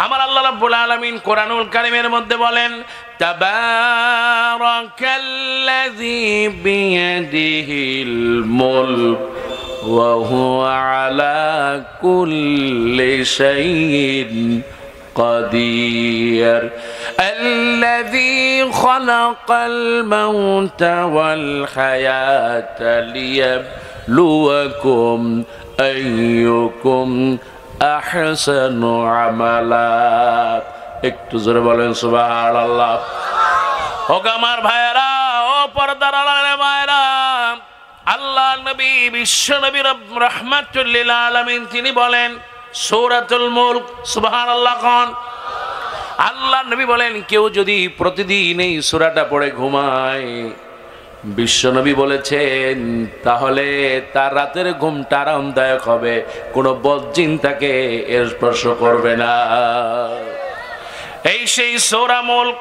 আমার আল্লাহ রাব্বুল আলামিন কোরআনুল কারীমের মধ্যে বলেন, তাবারাকাল্লাযী বিয়াদিহিল মুলক ওয়া হুয়া আলা কুল্লি শাইইন قدير الذي خلق الموت والحياة ليبلوكم أيكم أحسن عملا একটু জোরে বলেন সুবহানাল্লাহ। ও আমার ভাইরা, ও পর্দার আড়ালের ভাইরা, আল্লাহ নবী বিশ্ব নবী রাহমাতুল লিল আলামিন তিনি বলেন সূরাতুল মুলক, সুবহানাল্লাহ কোন আল্লাহ নবী বলেন কেউ যদি প্রতিদিন এই সূরাটা পড়ে ঘুমায়, বিশ্ব নবী বলেছেন, তাহলে তার রাতের ঘুমটা আরামদায়ক হবে, কোনো বদজিন তাকে স্পর্শ করবে না। এই সেই সূরা মুলক।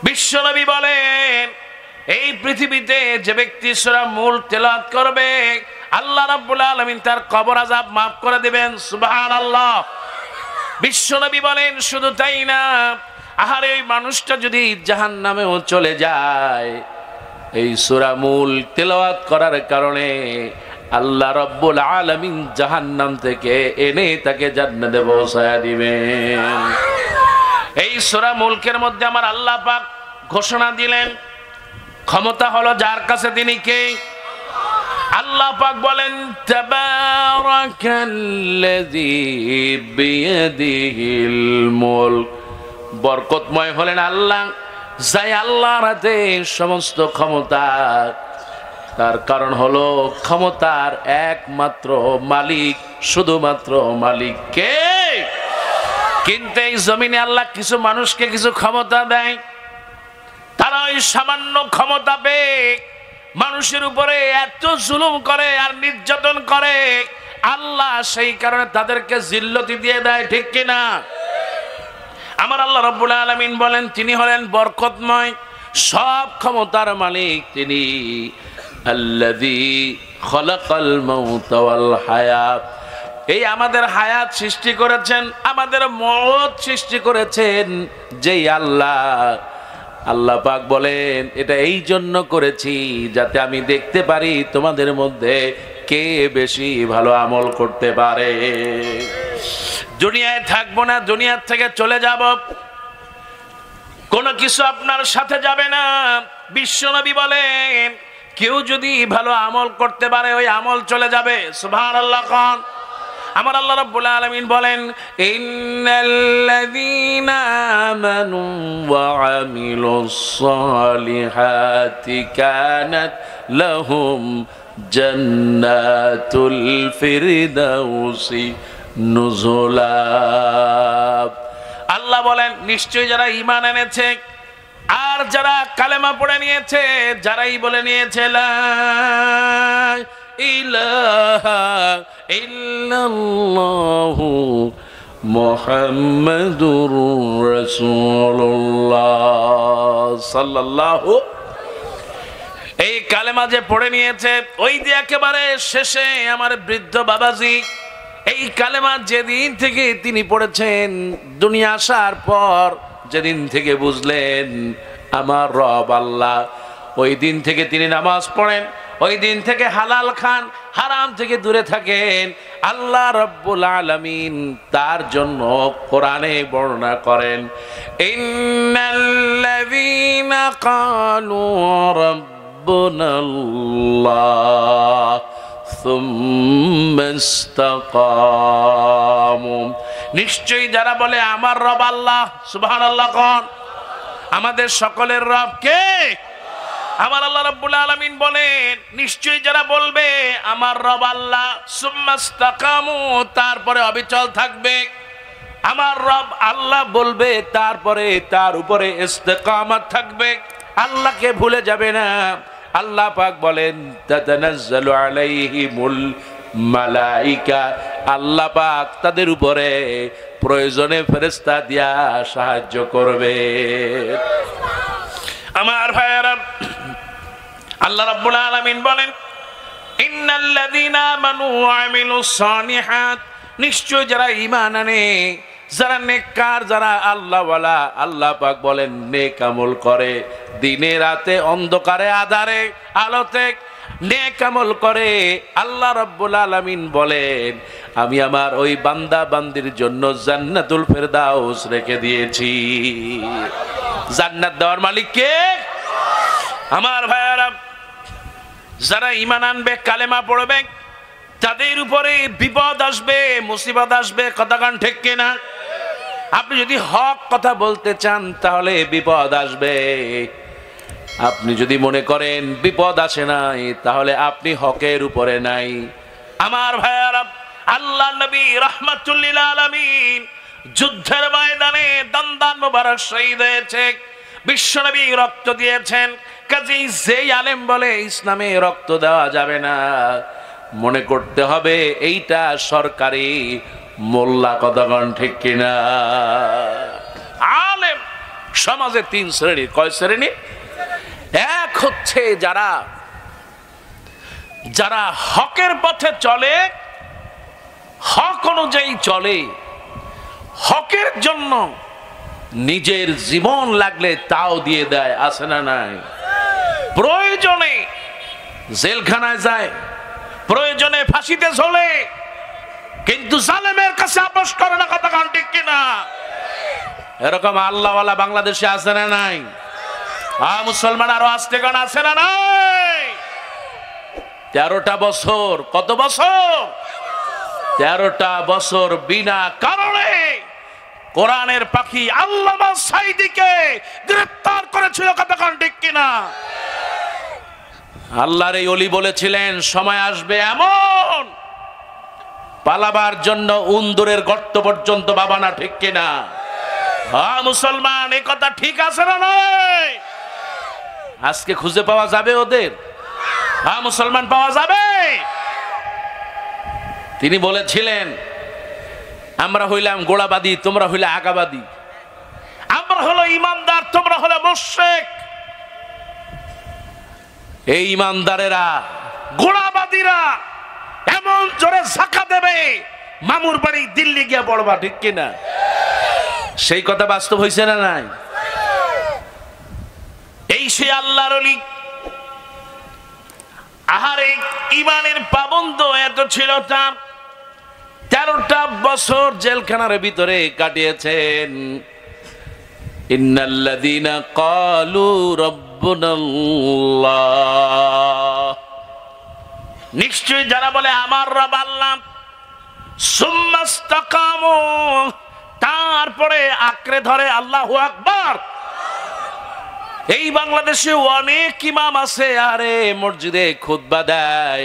বিশ্ব নবী বলেন এই পৃথিবীতে যে ব্যক্তি সূরা মুলক তেলাওয়াত করবে আল্লাহ রাব্বুল আলামিন তার কবর আযাব মাফ করে দিবেন, সুবহানাল্লাহ। বিশ্বনবী বলেন শুধু তাই না, আহারে ওই মানুষটা যদি জাহান্নামেও চলে যায়, এই সূরা মুলক তেলাওয়াত করার কারণে আল্লাহ রাব্বুল আলামিন জাহান্নাম থেকে এনে তাকে জান্নাতে পৌঁছায়া দিবেন। এই সূরা মুলকের মধ্যে আমার আল্লাহ পাক ঘোষণা দিলেন, ক্ষমতা হলো যার কাছে, তিনি কে? আল্লাহ পাক বলেন, তাবারাকাল্লাযী বিয়াদিহিল মুলক। বরকতময় হলেন আল্লাহ, যাই আল্লাহর হাতে সমস্ত ক্ষমতা। তার কারণ হলো ক্ষমতার একমাত্র মালিক, শুধুমাত্র মালিক কে? কিন্তু এই জমিনে আল্লাহ কিছু মানুষকে কিছু ক্ষমতা দেয়, তারা ওই সামান্য ক্ষমতা পেয়ে মানুষের উপরে এত জুলুম করে আর নির্যাতন করে, আল্লাহ সেই কারণে তাদেরকে জিল্লতি দিয়ে দেয়, ঠিক কিনা? আমার আল্লাহ রাব্বুল আলামিন বলেন তিনি হলেন বরকতময়, সব ক্ষমতার মালিক তিনি। আল্লাযী খালাকাল মাউতা ওয়াল হায়াত, এই আমাদের হায়াত সৃষ্টি করেছেন, আমাদের মওত সৃষ্টি করেছেন যেই আল্লাহ। আল্লাহ পাক বলেন এটা এই জন্য করেছি যাতে আমি দেখতে পারি তোমাদের মধ্যে কে বেশি ভালো আমল করতে পারে। দুনিয়ায় থাকবো না, দুনিয়ার থেকে চলে যাব, কোনো কিছু আপনার সাথে যাবে না। বিশ্বনবী বলেন কেউ যদি ভালো আমল করতে পারে ওই আমল চলে যাবে, সুবহানাল্লাহ কোন আমার আল্লাহ রাব্বুল আলামিন বলেন, ইন্নাল্লাযীনা আমানু ওয়া আমিলুস সালিহাতি কানাত লাহুম জান্নাতুল ফিরদাউসি নুজুলা। আল্লাহ বলেন নিশ্চয়ই যারা ঈমান এনেছে আর যারা কালেমা পড়ে নিয়েছে, যারাই বলে নিয়েছে লা ইলাহা ইল্লাল্লাহু মুহাম্মাদুর রাসূলুল্লাহ সাল্লাল্লাহু, এই কালেমা যে পড়ে নিয়েছে ওই যে একেবারে শেষে আমার বৃদ্ধ বাবাজি এই কালেমা যেদিন থেকে তিনি পড়েছেন, দুনিয়া আসার পর যেদিন থেকে বুঝলেন আমার রব আল্লাহ, ওই দিন থেকে তিনি নামাজ পড়েন, ওই দিন থেকে হালাল খান, হারাম থেকে দূরে থাকেন। আল্লাহ রাব্বুল আলামিন তার জন্য কোরআনে বর্ণনা করেন, ইন্নাল্লাযীনা ক্বালু রাব্বুনাল্লাহ সুম্মা ইসতাকামু, নিশ্চয়ই যারা বলে আমার রব আল্লাহ, সুবহানাল্লাহ কোন আমাদের সকলের রব কে? আমার আল্লাহ রাব্বুল আলামিন বলেন নিশ্চয়ই যারা বলবে আমার রব আল্লাহ, সুম্মা ইসতাকামু, তারপরে অবিচল থাকবে, আমার রব আল্লাহ বলবে, তারপরে তার উপরে ইস্তেকামত থাকবে, আল্লাহকে ভুলে যাবে না। আল্লাহ পাক বলেন তাতানাজ্জালু আলাইহিমুল মালাইকা, আল্লাহ পাক তাদের উপরে প্রয়োজনে ফেরেশতা দিয়া সাহায্য করবে। আমার ভাইয়েরা, আল্লাহ রাব্বুল আলামিন বলেন ইন্নাল্লাযীনা আমানু ওয়া আমিলুস সালিহাত, নিশ্চয় যারা ঈমান আনে যারা নেককার, যারা আল্লাহওয়ালা, আল্লাহ পাক বলেন নেক আমল করে, দিনে রাতে অন্ধকারে আধারে আলোতে নেক আমল করে, আল্লাহ রাব্বুল আলামিন বলেন আমি আমার ওই বান্দা বান্দির জন্য জান্নাতুল ফেরদাউস রেখে দিয়েছি। জান্নাত দেওয়ার মালিক কে? আমার ভাইয়ারা, যারা ঈমান আনবে, কালেমা পড়বে, তাদের উপরে বিপদ আসবে, মুসিবত আসবে। কথা কান ঠিক কিনা? আপনি যদি হক কথা বলতে চান তাহলে বিপদ আসবে। আপনি যদি মনে করেন বিপদ আসে নাই, তাহলে আপনি হকের উপরে নাই। আমার ভাইয়ারা, আল্লাহ নবী রাহমাতুল লিল আলামিন যুদ্ধের ময়দানে দন্দান মোবারক শহীদ হয়েছে, বিশ্বনবী রক্ত দিয়েছেন। কাজেই যেই আলেম বলে ইসলামে রক্ত দেওয়া যাবে না, মনে করতে হবে এইটা সরকারি মোল্লা। কতক্ষণ ঠিক কিনা? আলেম সমাজে তিন শ্রেণী। কয় শ্রেণী? এক হচ্ছে যারা যারা হকের পথে চলে, হক অনুযায়ী চলে, হকের জন্য নিজের জীবন লাগলে তাও দিয়ে দেয়। আছে না নাই? প্রয়োজনে জেলখানায় যায়, প্রয়োজনে ফাঁসিতে ঝোলে, কিন্তু জালেমের কাছে আপোষ করে না। কথা কান ঠিক কিনা? এরকম আল্লাহওয়ালা বাংলাদেশে আছে না নাই? মুসলমান আরো আসতে গান আছে না নাই? 13টা বছর, কত বছর? 13টা বছর বিনা কারণে কোরআনের পাখি আল্লামা সাঈদীকে গ্রেফতার করেছিল। কথা কান ঠিক কিনা? আল্লাহর এই ওলি বলেছিলেন সময় আসবে এমন, পালাবার জন্য উন্দুরের গর্ত পর্যন্ত বাবা না। ঠিক কিনা? মুসলমান, এই কথা ঠিক আছে না নয়? আজকে খুঁজে পাওয়া যাবে ওদের? মুসলমান পাওয়া যাবে? তিনি বলেছিলেন আমরা হইলাম গোড়াবাদী, তোমরা হইলে আগাবাদী। আমরা হলো ইমানদার, তোমরা হলো মুশরিক। এই ইমানদারেরা, গোড়াবাদীরা এমন জোরে ঝাঁকা দেবে, মামুর বাড়ি দিল্লি গিয়ে পড়বা। ঠিক কিনা? সেই কথা বাস্তব হয়েছে না নাই? এই সে আল্লাহর ওলি। আহারে, ইমানের পাবন্দ এত ছিল তার, 13টা বছর জেলখানার ভিতরে কাটিয়েছেন। ইন্নাল্লাযীনা ক্বালু রাব্বুনাল্লাহ, নিশ্চয় যারা বলে আমার রব আল্লাহ, সুম্মাস্তাকামু, তারপরে আঁকড়ে ধরে আল্লাহু আকবার। এই বাংলাদেশে অনেক ইমাম আছে, আরে মসজিদে খুতবা দেয়,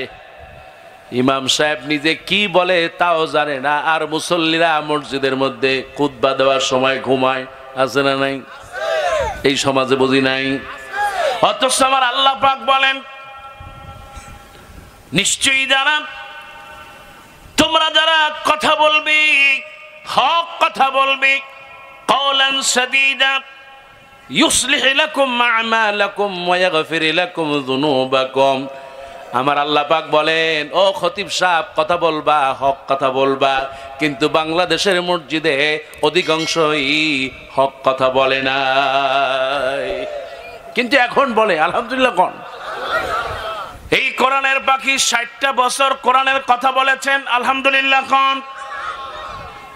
ইমাম সাহেব নিজে কি বলে তাও জানে না, আর মুসল্লিরা মসজিদের মধ্যে খুতবা দেওয়ার সময় ঘুমায়। আছে না নাই? এই সমাজে বুঝি নাই। অথচ আমার আল্লাহ পাক বলেন নিশ্চয়ই যারা তোমরা যারা কথা বলবে, হক কথা বলবে, কওলান সাদীদা ইউসলিহ লাকুম আমালাকুম ওয়া ইয়াগফির লাকুম যুনুবাকুম। আমার আল্লাহ পাক বলেন, ও খতিব সাহেব কথা বলবা, হক কথা বলবা, কিন্তু বাংলাদেশের মসজিদে অধিকাংশই হক কথা বলে না, কিন্তু এখন বলে আলহামদুলিল্লাহ। কোন এই কোরআনের পাখি 60টা বছর কোরআনের কথা বলেছেন, আলহামদুলিল্লাহ। কোন?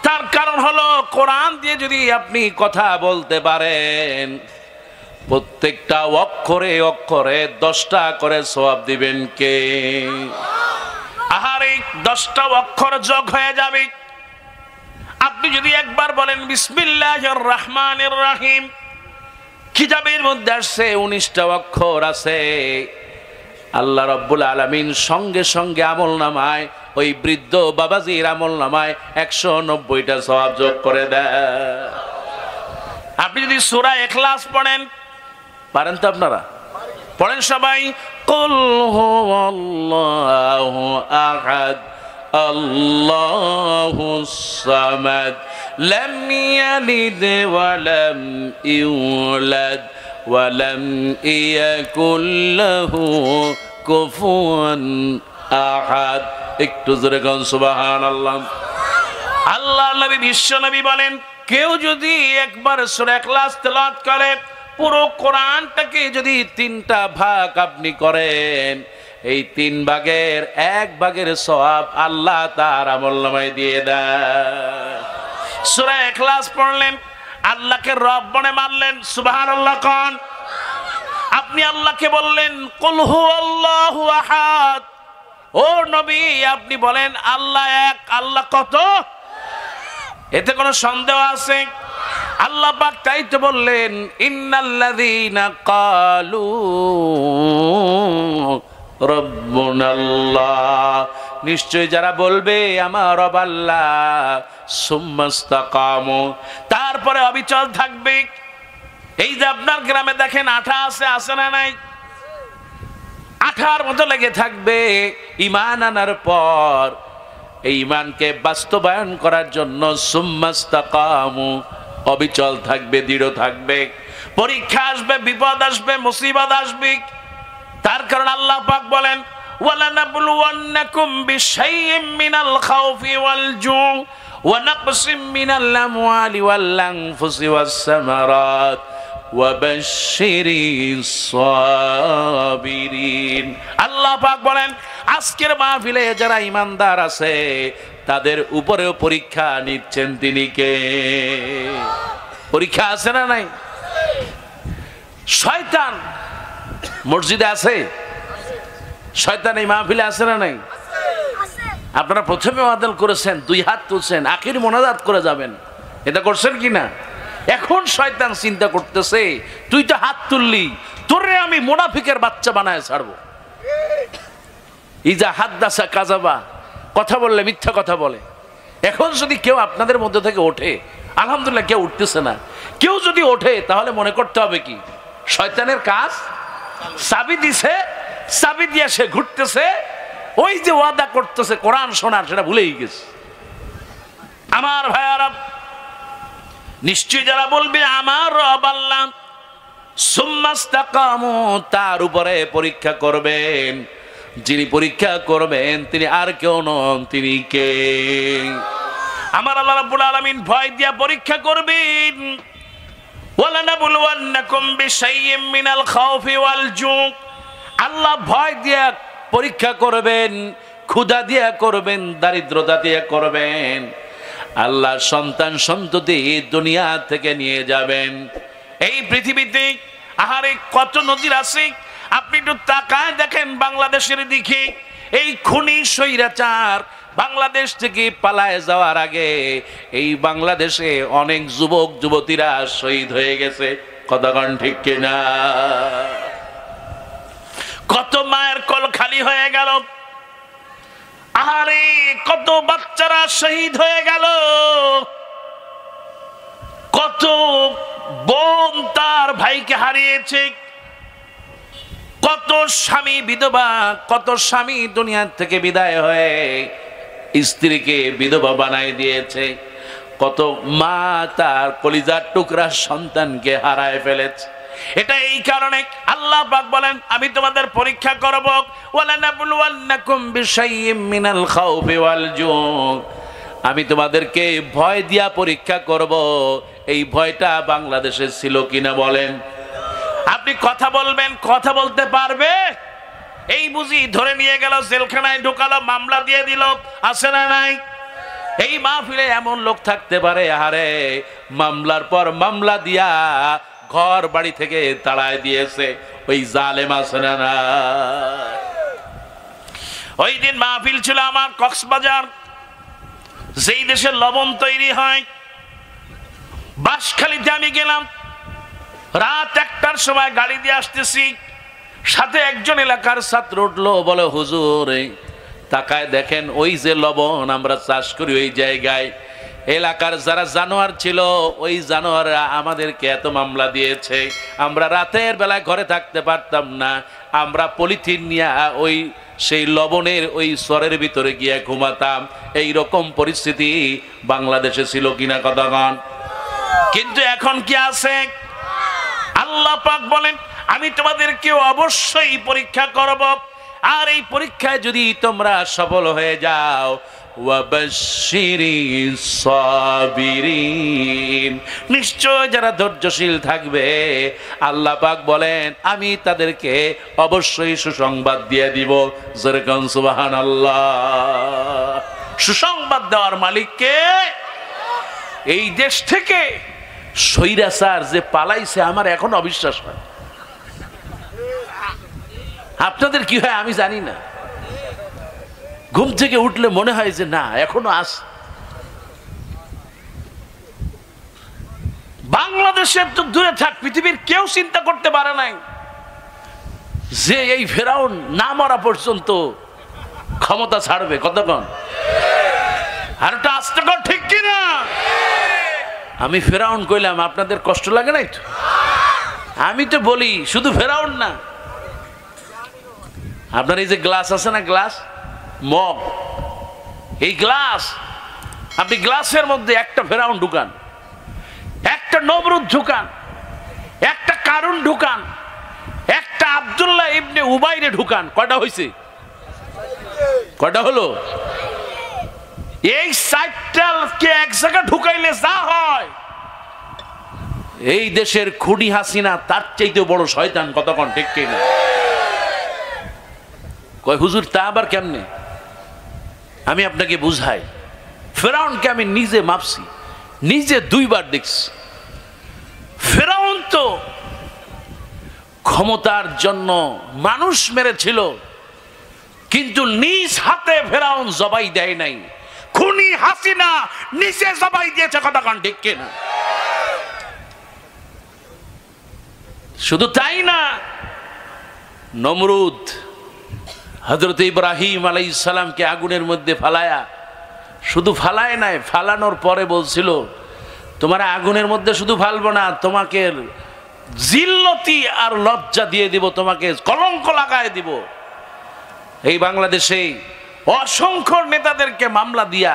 তার কারণ হলো কোরআন দিয়ে যদি আপনি কথা বলতে পারেন, প্রত্যেকটা অক্ষরে অক্ষরে 10টা করে সওয়াব দিবেন কে? আহারে, 10টা অক্ষর যোগ হয়ে যাবে। আপনি যদি একবার বলেন বিসমিল্লাহির রহমানির রহিম, কিতাবের মধ্যে আসছে 19টা অক্ষর আছে, আল্লাহ রাব্বুল আলামিন সঙ্গে সঙ্গে আমলনামায়, ওই বৃদ্ধ বাবাজির আমলনামায় 190টা সওয়াব যোগ করে দেয়। আপনি যদি সূরা ইখলাস পড়েন, পারেন তো আপনারা? পড়েন সবাই। কুল হুয়াল্লাহু আহাদ আল্লাহুস সামাদ লাম ইয়ালিদ ওয়া লাম ইউলাদ ওয়া লাম ইয়াকুল লাহু কুফুয়ান আহাদ। একটু জোরে গান সুবহানাল্লাহ। আল্লাহর নবী বিশ্ব নবী বলেন, কেউ যদি একবার সূরা ইখলাস তেলাওয়াত করে, পুরো কোরআনটাকে যদি 3টা ভাগ আপনি করেন, এই 3 ভাগের 1 ভাগের সওয়াব আল্লাহ তার আমলনামায় দিয়ে দেয়। সূরা ইখলাস পড়লেন, আল্লাহকে রব বলে মানলেন, সুবহানাল্লাহ কোন। আপনি আল্লাহকে বললেন কুল হুয়াল্লাহু আহাদ, ও নবী আপনি বলেন আল্লাহ এক। আল্লাহ কত? এতে কোনো সন্দেহ আছে? আল্লাহ পাক তাই তো বললেন, ইন্নাল্লাযীনা ক্বালু রব্বুনাল্লাহ, নিশ্চয় যারা বলবে আমার রব আল্লাহ, সুম্মাস্তাকামু, তারপরে অবিচল থাকবে। এই যে আপনার গ্রামে দেখেন আঠা আছে না নাই? আঠার মতো লেগে থাকবে। ঈমান আনার পর এই ঈমানকে বাস্তবায়ন করার জন্য সুম্মাস্তাকামু, অবিচল থাকবে, দৃঢ় থাকবে। পরীক্ষা আসবে, বিপদ আসবে, মুসিবত আসবে, তার কারণ আল্লাহ পাক বলেন ওয়ালানাবলুওয়ান্নাকুম বিশাইইম মিনাল খাউফি ওয়াল জু' ওয়া নাকসিম মিনাল আমওয়ালি ওয়াল আনফুসি ওয়াস সামারাত ওয়া বাশশিরিস সাবিরিন। আল্লাহ পাক বলেন আজকের মাহফিলে যারা ঈমানদার আছে তাদের উপরেও পরীক্ষা নিচ্ছেন তিনি কে? পরীক্ষা আছে না নাই? শয়তান মসজিদে আছে, শয়তান এই মাহফিলে আছে না নাই? আপনারা প্রথমে ওয়াদা করেছেন, 2 হাত তুলছেন, আখির মোনাজাত করে যাবেন, এটা করছেন কি না? এখন শয়তান চিন্তা করতেছে তুই তো হাত তুললি, তোরে আমি মুনাফিকের বাচ্চা বানায় ছাড়বো। ইজা হাদ্দাসা কাযাবা, কথা বললে মিথ্যা কথা বলে। এখন যদি কেউ আপনাদের মধ্যে থেকে ওঠে, আলহামদুলিল্লাহ কেউ উঠতেছে না, কেউ যদি ওঠে তাহলে মনে করতে হবে কি শয়তানের কাজ চাবি দিছে, চাবি দিয়ে সে ঘুরতেছে, ওই যে ওয়াদা করতেছে কোরআন শোনার সেটা ভুলেই গেছে। আমার ভাইয়ারা, নিশ্চয় যারা বলবে আমার রব আল্লাহ, সুম্মাস্তাকামু, তার উপরে পরীক্ষা করবেন। যিনি পরীক্ষা করবেন তিনি আর কেউ নন, তিনি কে? আমার আল্লাহ রাব্বুল আলামিন ভয় দিয়া পরীক্ষা করবেন। ওয়ালানাবলুওয়ান্নাকুম বিশাইইম মিনাল খাউফি ওয়াল জু', আল্লাহ ভয় দিয়া পরীক্ষা করবেন, ক্ষুধা দিয়া করবেন, দারিদ্রতা দিয়া করবেন। আল্লাহ সন্তান সন্ততি দুনিয়া থেকে নিয়ে যাবেন। এই পৃথিবীতে আহারে কত নজির আছে, আপনি একটু তাকায় দেখেন বাংলাদেশের দিকে। এই খুনি স্বৈরাচার বাংলাদেশ থেকে পালায় যাওয়ার আগে এই বাংলাদেশে অনেক যুবক যুবতীরা শহীদ হয়ে গেছে, কতক্ষণ ঠিক কিনা? কত মায়ের কোল খালি হয়ে গেল, আরে কত বাচ্চারা শহীদ হয়ে গেল, কত বোন তার ভাইকে হারিয়েছে, কত স্বামী বিধবা, কত স্বামী দুনিয়া থেকে বিদায় হয়ে স্ত্রীকে বিধবা বানায় দিয়েছে, কত মা তার কলিজার টুকরা সন্তানকে হারায় ফেলেছে। এটা এই কারণে আল্লাহ পাক বলেন আমি তোমাদের পরীক্ষা করব। ওয়ালানাবলুওয়ান্নাকুম বিশাইইম মিনাল খাউফি ওয়াল জু', আমি তোমাদেরকে ভয় দিয়া পরীক্ষা করব। এই ভয়টা বাংলাদেশে ছিল কিনা বলেন? আপনি কথা বলবেন, কথা বলতে পারবে? এই বুঝি ধরে নিয়ে গেল, জেলখানায় ঢোকালো, মামলা দিয়ে দিল, আছে না নাই? এই মাহফিলে এমন লোক থাকতে পারে আরে মামলার পর মামলা দিয়া ঘর বাড়ি থেকে তাড়ায় দিয়েছে, ওই জালেম আছে না না? ওই দিন মাহফিল ছিল আমার কক্সবাজার, যেই দেশে লবণ তৈরি হয়, বাঁশখালীতে আমি গেলাম। রাত 1টার সময় গাড়ি দিয়ে আসতেছি, সাথে একজন এলাকার ছাত্র উঠলো, বলে হুজুর তাকায় দেখেন ওই যে লবণ আমরা চাষ করি ওই জায়গায় এলাকার যারা জানোয়ার ছিল ওই জানোয়াররা আমাদেরকে এত মামলা দিয়েছে, আমরা রাতের বেলায় ঘরে থাকতে পারতাম না, আমরা পলিথিন নিয়ে ওই সেই লবণের ওই সরের ভিতরে গিয়ে ঘুমাতাম। এই রকম পরিস্থিতি বাংলাদেশে ছিল কিনা কতক্ষণ? কিন্তু এখন কি আছে? আল্লাহ পাক বলেন আমি তোমাদেরকে অবশ্যই পরীক্ষা করব, আর এই পরীক্ষায় যদি তোমরা সফল হয়ে যাও ওয়াবাশশিরিস সাবিরিন, নিশ্চয় যারা ধৈর্যশীল থাকবে আল্লাহ পাক বলেন আমি তাদেরকে অবশ্যই সুসংবাদ দিয়ে দিব। যেরকম সুবহানাল্লাহ। সুসংবাদ দেওয়ার মালিক কে? এই দেশ থেকে স্বৈরাচার যে পালাইছে আমার এখন অবিশ্বাস হয়। আপনাদের কি হয় আমি জানি না, ঘুম থেকে উঠলে মনে হয় যে না এখনো আস। বাংলাদেশের তো দূরে থাক, পৃথিবীর কেউ চিন্তা করতে পারে নাই যে এই ফেরাউন না মরা পর্যন্ত ক্ষমতা ছাড়বে। কতক্ষণ আর একটা আস্তে কর, ঠিক কিনা? আমি ফেরাউন কইলাম, আপনাদের কষ্ট লাগে নাই তো? আমি তো বলি শুধু ফেরাউন না, আপনার এই যে গ্লাস আছে না, গ্লাস মগ, এই গ্লাস, আপনি গ্লাসের মধ্যে একটা ফেরাউন ঢুকান, একটা নমরুদ ঢুকান, একটা কারুন ঢুকান, একটা আব্দুল্লাহ ইবনে উবাইরে ঢুকান, কয়টা হয়েছে? কয়টা হলো? এই সাইটটাকে এক জায়গায় ঢুকাইলে যা হয়, এই দেশের খুনি হাসিনা তার চাইতে বড় শয়তান। কতক্ষণ ঠিক কিনা? কয় হুজুর তা আবার কেমনে? আমি আপনাকে বুঝাই। ফেরাউনকে আমি নিজে মাপছি, নিজে দুইবার দেখছি। ফেরাউন তো ক্ষমতার জন্য মানুষ মেরেছিল, কিন্তু নিজ হাতে ফেরাউন জবাই দেয় নাই। খুনি হাসিনা নিজে জবাই দিয়েছে। কতক্ষণ ঠিক কিনা? শুধু তাই না, নমরুদ হযরত ইব্রাহিম আলাইহিস সালামকে আগুনের মধ্যে ফালায়া, শুধু ফালায় নাই, ফালানোর পরে বলছিল তোমার আগুনের মধ্যে শুধু ফালবো না, তোমাকে জিল্লতি আর লজ্জা দিয়ে দিব, তোমাকে কলঙ্ক লাগায় দিব। এই বাংলাদেশে অসংখ্য নেতাদেরকে মামলা দিয়া,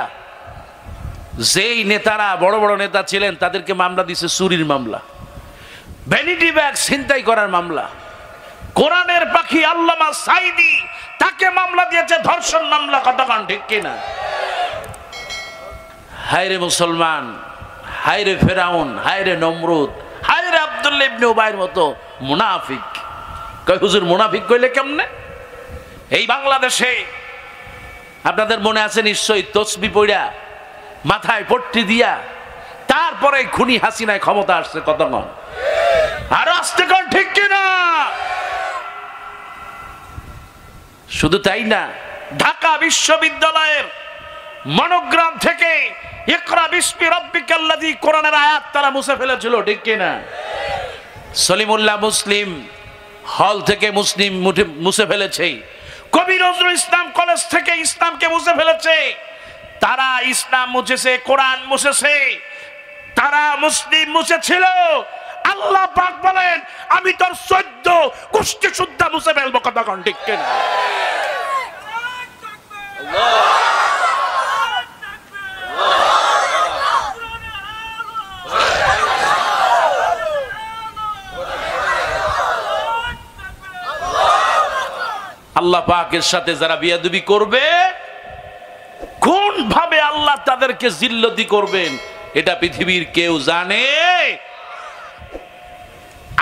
যেই নেতারা বড় বড় নেতা ছিলেন তাদেরকে মামলা দিছে চুরির মামলা, ভ্যানিটি ব্যাগ ছিনতাই করার মামলা। কোরআনের পাখি আল্লামা সাইদি তাকে মামলা দিয়েছে ধর্ষণ মামলা। কতক্ষণ ঠিক কিনা? হায়রে মুসলমান, হায়রে ফেরাউন, হায়রে নমরুদ, হায়রে আব্দুল্লাহ ইবনে উবাইয়ের মতো মুনাফিক। কয় হুজুর মুনাফিক কইলে কেমনে? এই বাংলাদেশে আপনাদের মনে আছে নিশ্চয়ই, তসবি পড়া মাথায় পট্টি দিয়া তারপরে খুনি হাসিনায় ক্ষমতা আসছে। কতক্ষণ আর আসতে কর ঠিক কিনা? শুধু তাই না, ঢাকা বিশ্ববিদ্যালয়ের মনোগ্রাম থেকে ইকরা বিসমি রাব্বিকাল্লাযী কোরআনের আয়াত তারা মুছে ফেলেছিল। ঠিক কিনা? সলিমুল্লাহ মুসলিম হল থেকে মুসলিম মুছে ফেলেছে, কবি নজরুল ইসলাম কলেজ থেকে ইসলামকে মুছে ফেলেছে। তারা ইসলাম মুছেছে, কোরআন মুছেছে, তারা মুসলিম মুছেছিল। আল্লাহ পাক বলেন আমি তোর 14 গোষ্ঠী শুদ্ধ মুছে ফেলবো। কতক্ষণ ঠিক কিনা? আল্লাহ পাকের সাথে যারা বিয়াদবি করবে, কোন ভাবে আল্লাহ তাদেরকে জিল্লতি করবেন এটা পৃথিবীর কেউ জানে?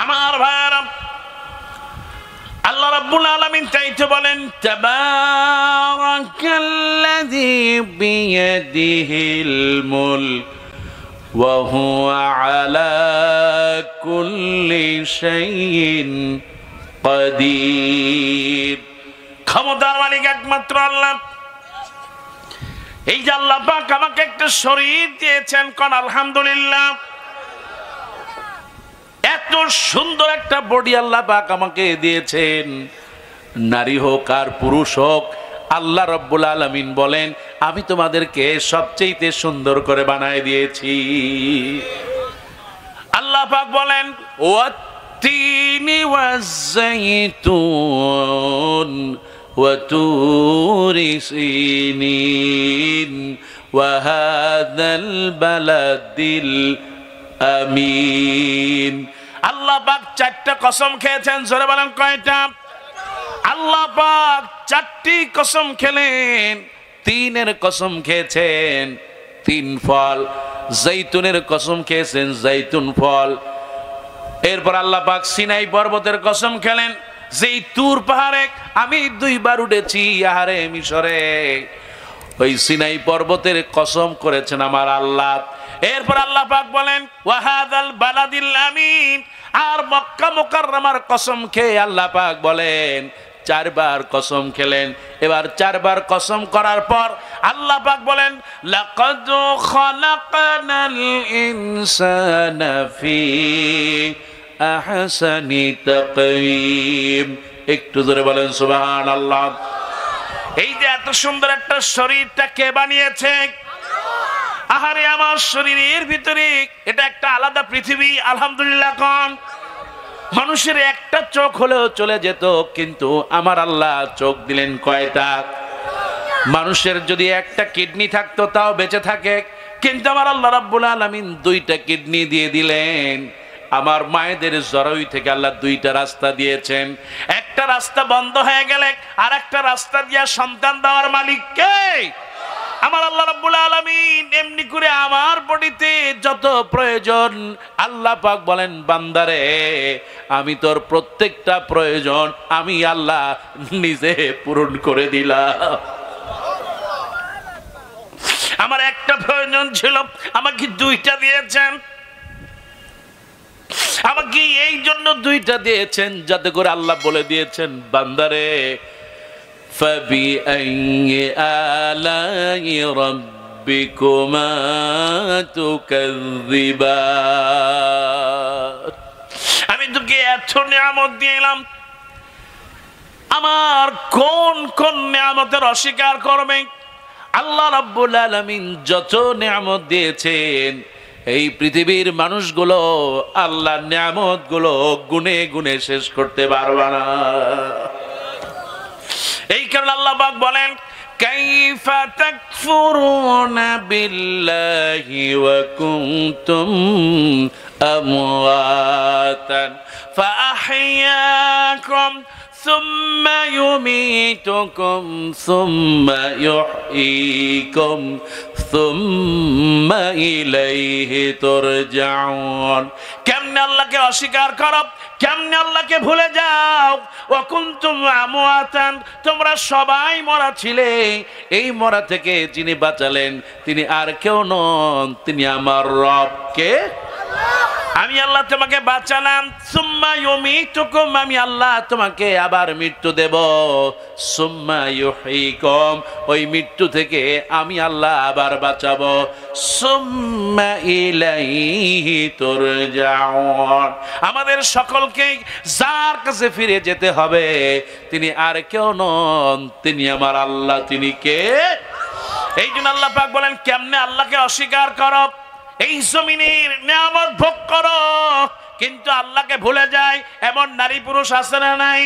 আমার ভাইরা, আল্লাহ রাব্বুল আলামিন তাইতে বলেন তাবারাকাল্লাযী বিয়াদিহিল মুলক ওয়া হুয়া আলা কুল্লি শাইইন কাদির। ক্ষমতার মালিক একমাত্র আল্লাহ। এই যে আল্লাহ পাক আমাকে একটা শরীর দিয়েছেন, কোন আলহামদুলিল্লাহ। এত সুন্দর একটা বডি আল্লাহ পাক আমাকে দিয়েছেন, নারী হোক আর পুরুষ হোক। আল্লাহ রাব্বুল আলামিন বলেন আমি তোমাদেরকে সবচেয়ে সুন্দর করে বানায় দিয়েছি। আল্লাহ পাক বলেন ওয়াত্তিনি ওয়াজ-যাইতুন ওয়া তুরি সিনিন ওয়া হাযাল বালাদিল আমিন। আল্লাহ পাক 4টা কসম খেয়েছেন। জোরে বলেন কয়টা? আল্লাহ পাক 4টি কসম খেলেন। তিনের কসম খেয়েছেন, তিন ফল। জৈতুনের কসম খেয়েছেন, জৈতুন ফল। এরপর আল্লাহ পাক সিনাই পর্বতের কসম খেলেন, যেই তুর পাহাড়ে আমি 2 বার উঠেছি আহারে মিশরে, ওই সিনাই পর্বতের কসম করেছেন আমার আল্লাহ। এরপর আল্লাহ পাক বলেন ওয়াহাদাল বালাদিল আমিন, আর মক্কা মুকাররমার কসম খেয়ে আল্লাহ পাক বলেন 4 বার কসম খেলেন। এবার 4 বার কসম করার পর আল্লাহ পাক বলেন লাকাদ খালাকনাল ইনসানা ফি আহসানি তাকওয়িম। একটু জোরে বলেন সুবহানাল্লাহ। এই যে এত সুন্দর একটা শরীরটা কে বানিয়েছে? আহারে আমার শরীরের ভিতরে এটা একটা আলাদা পৃথিবী। আলহামদুলিল্লাহ কোন মানুষের একটা চোখ হলেও চলে যেত, কিন্তু আমার আল্লাহ চোখ দিলেন কয়টা? মানুষের যদি একটা কিডনি থাকতো তাও বেঁচে থাকে, কিন্তু আমার আল্লাহ রাব্বুল আলামিন 2টা কিডনি দিয়ে দিলেন। আমার মায়েদের জরায়ু থেকে আল্লাহ 2টা রাস্তা দিয়েছেন। একটা রাস্তা বন্ধ হয়ে গেলে আর একটা রাস্তা দিয়া সন্তান দেওয়ার মালিক কে? আমার আল্লাহ রাব্বুল আলামিন। এমনি করে আমার বডিতে যত প্রয়োজন আল্লাহ পাক বলেন বান্দারে আমি তোর প্রত্যেকটা প্রয়োজন আমি আল্লাহ নিজে পূরণ করে দিলাম। আমার একটা প্রয়োজন ছিল, আমাকে 2টা দিয়েছেন। আমাকে এই জন্য 2টা দিয়েছেন যাতে করে আল্লাহ বলে দিয়েছেন বান্দারে فبأي آلاء ربكما تكذبان। আমি তোকে এত নিয়ামত দিলাম, আমার কোন কোন নিয়ামতের অস্বীকার করবে? আল্লাহ রাব্বুল আলামিন যত নিয়ামত দিয়েছেন এই পৃথিবীর মানুষগুলো আল্লাহর নিয়ামতগুলো গুনে গুনে শেষ করতে পারবে না। এই কারণে আল্লাহ পাক বলেন কাইফা তাকফুরুনা বিল্লাহি ওয়া কুনতুম আমওয়াতান ফাআহইয়াকুম সুম্মা ইউমীতুকুম সুম্মা ইউহয়ীকুম সুম্মা ইলাইহি তুরজাউন। কেমনে আল্লাহকে অস্বীকার করো, কেমনে আল্লাহকে ভুলে যাও? ওয়া কুনতুম আমওয়াতান, তোমরা সবাই মরা ছিলে, এই মরা থেকে যিনি বাঁচালেন তিনি আর কেউ নন, তিনি আমার রব। কে? আমি আল্লাহ তোমাকে বাঁচালাম। সুম্মা ইউমীতুকুম, আমি আল্লাহ তোমাকে আবার মৃত্যু দেব। সুম্মা ইউহয়ীকুম, ওই মৃত্যু থেকে আমি আল্লাহ আবার বাঁচাবো। সুম্মা ইলাইহি তুরজাউন, আমাদের সকলকে যার কাছে ফিরে যেতে হবে, তিনি আর কেউ নন, তিনি আমার আল্লাহ। তিনি কে? এই জন্য আল্লাহ পাক বলেন কেমনে আল্লাহকে অস্বীকার করো? এই জমিনের নিয়ামত ভোগ করো কিন্তু আল্লাহকে ভুলে যায়, এমন নারী পুরুষ আছে না নাই?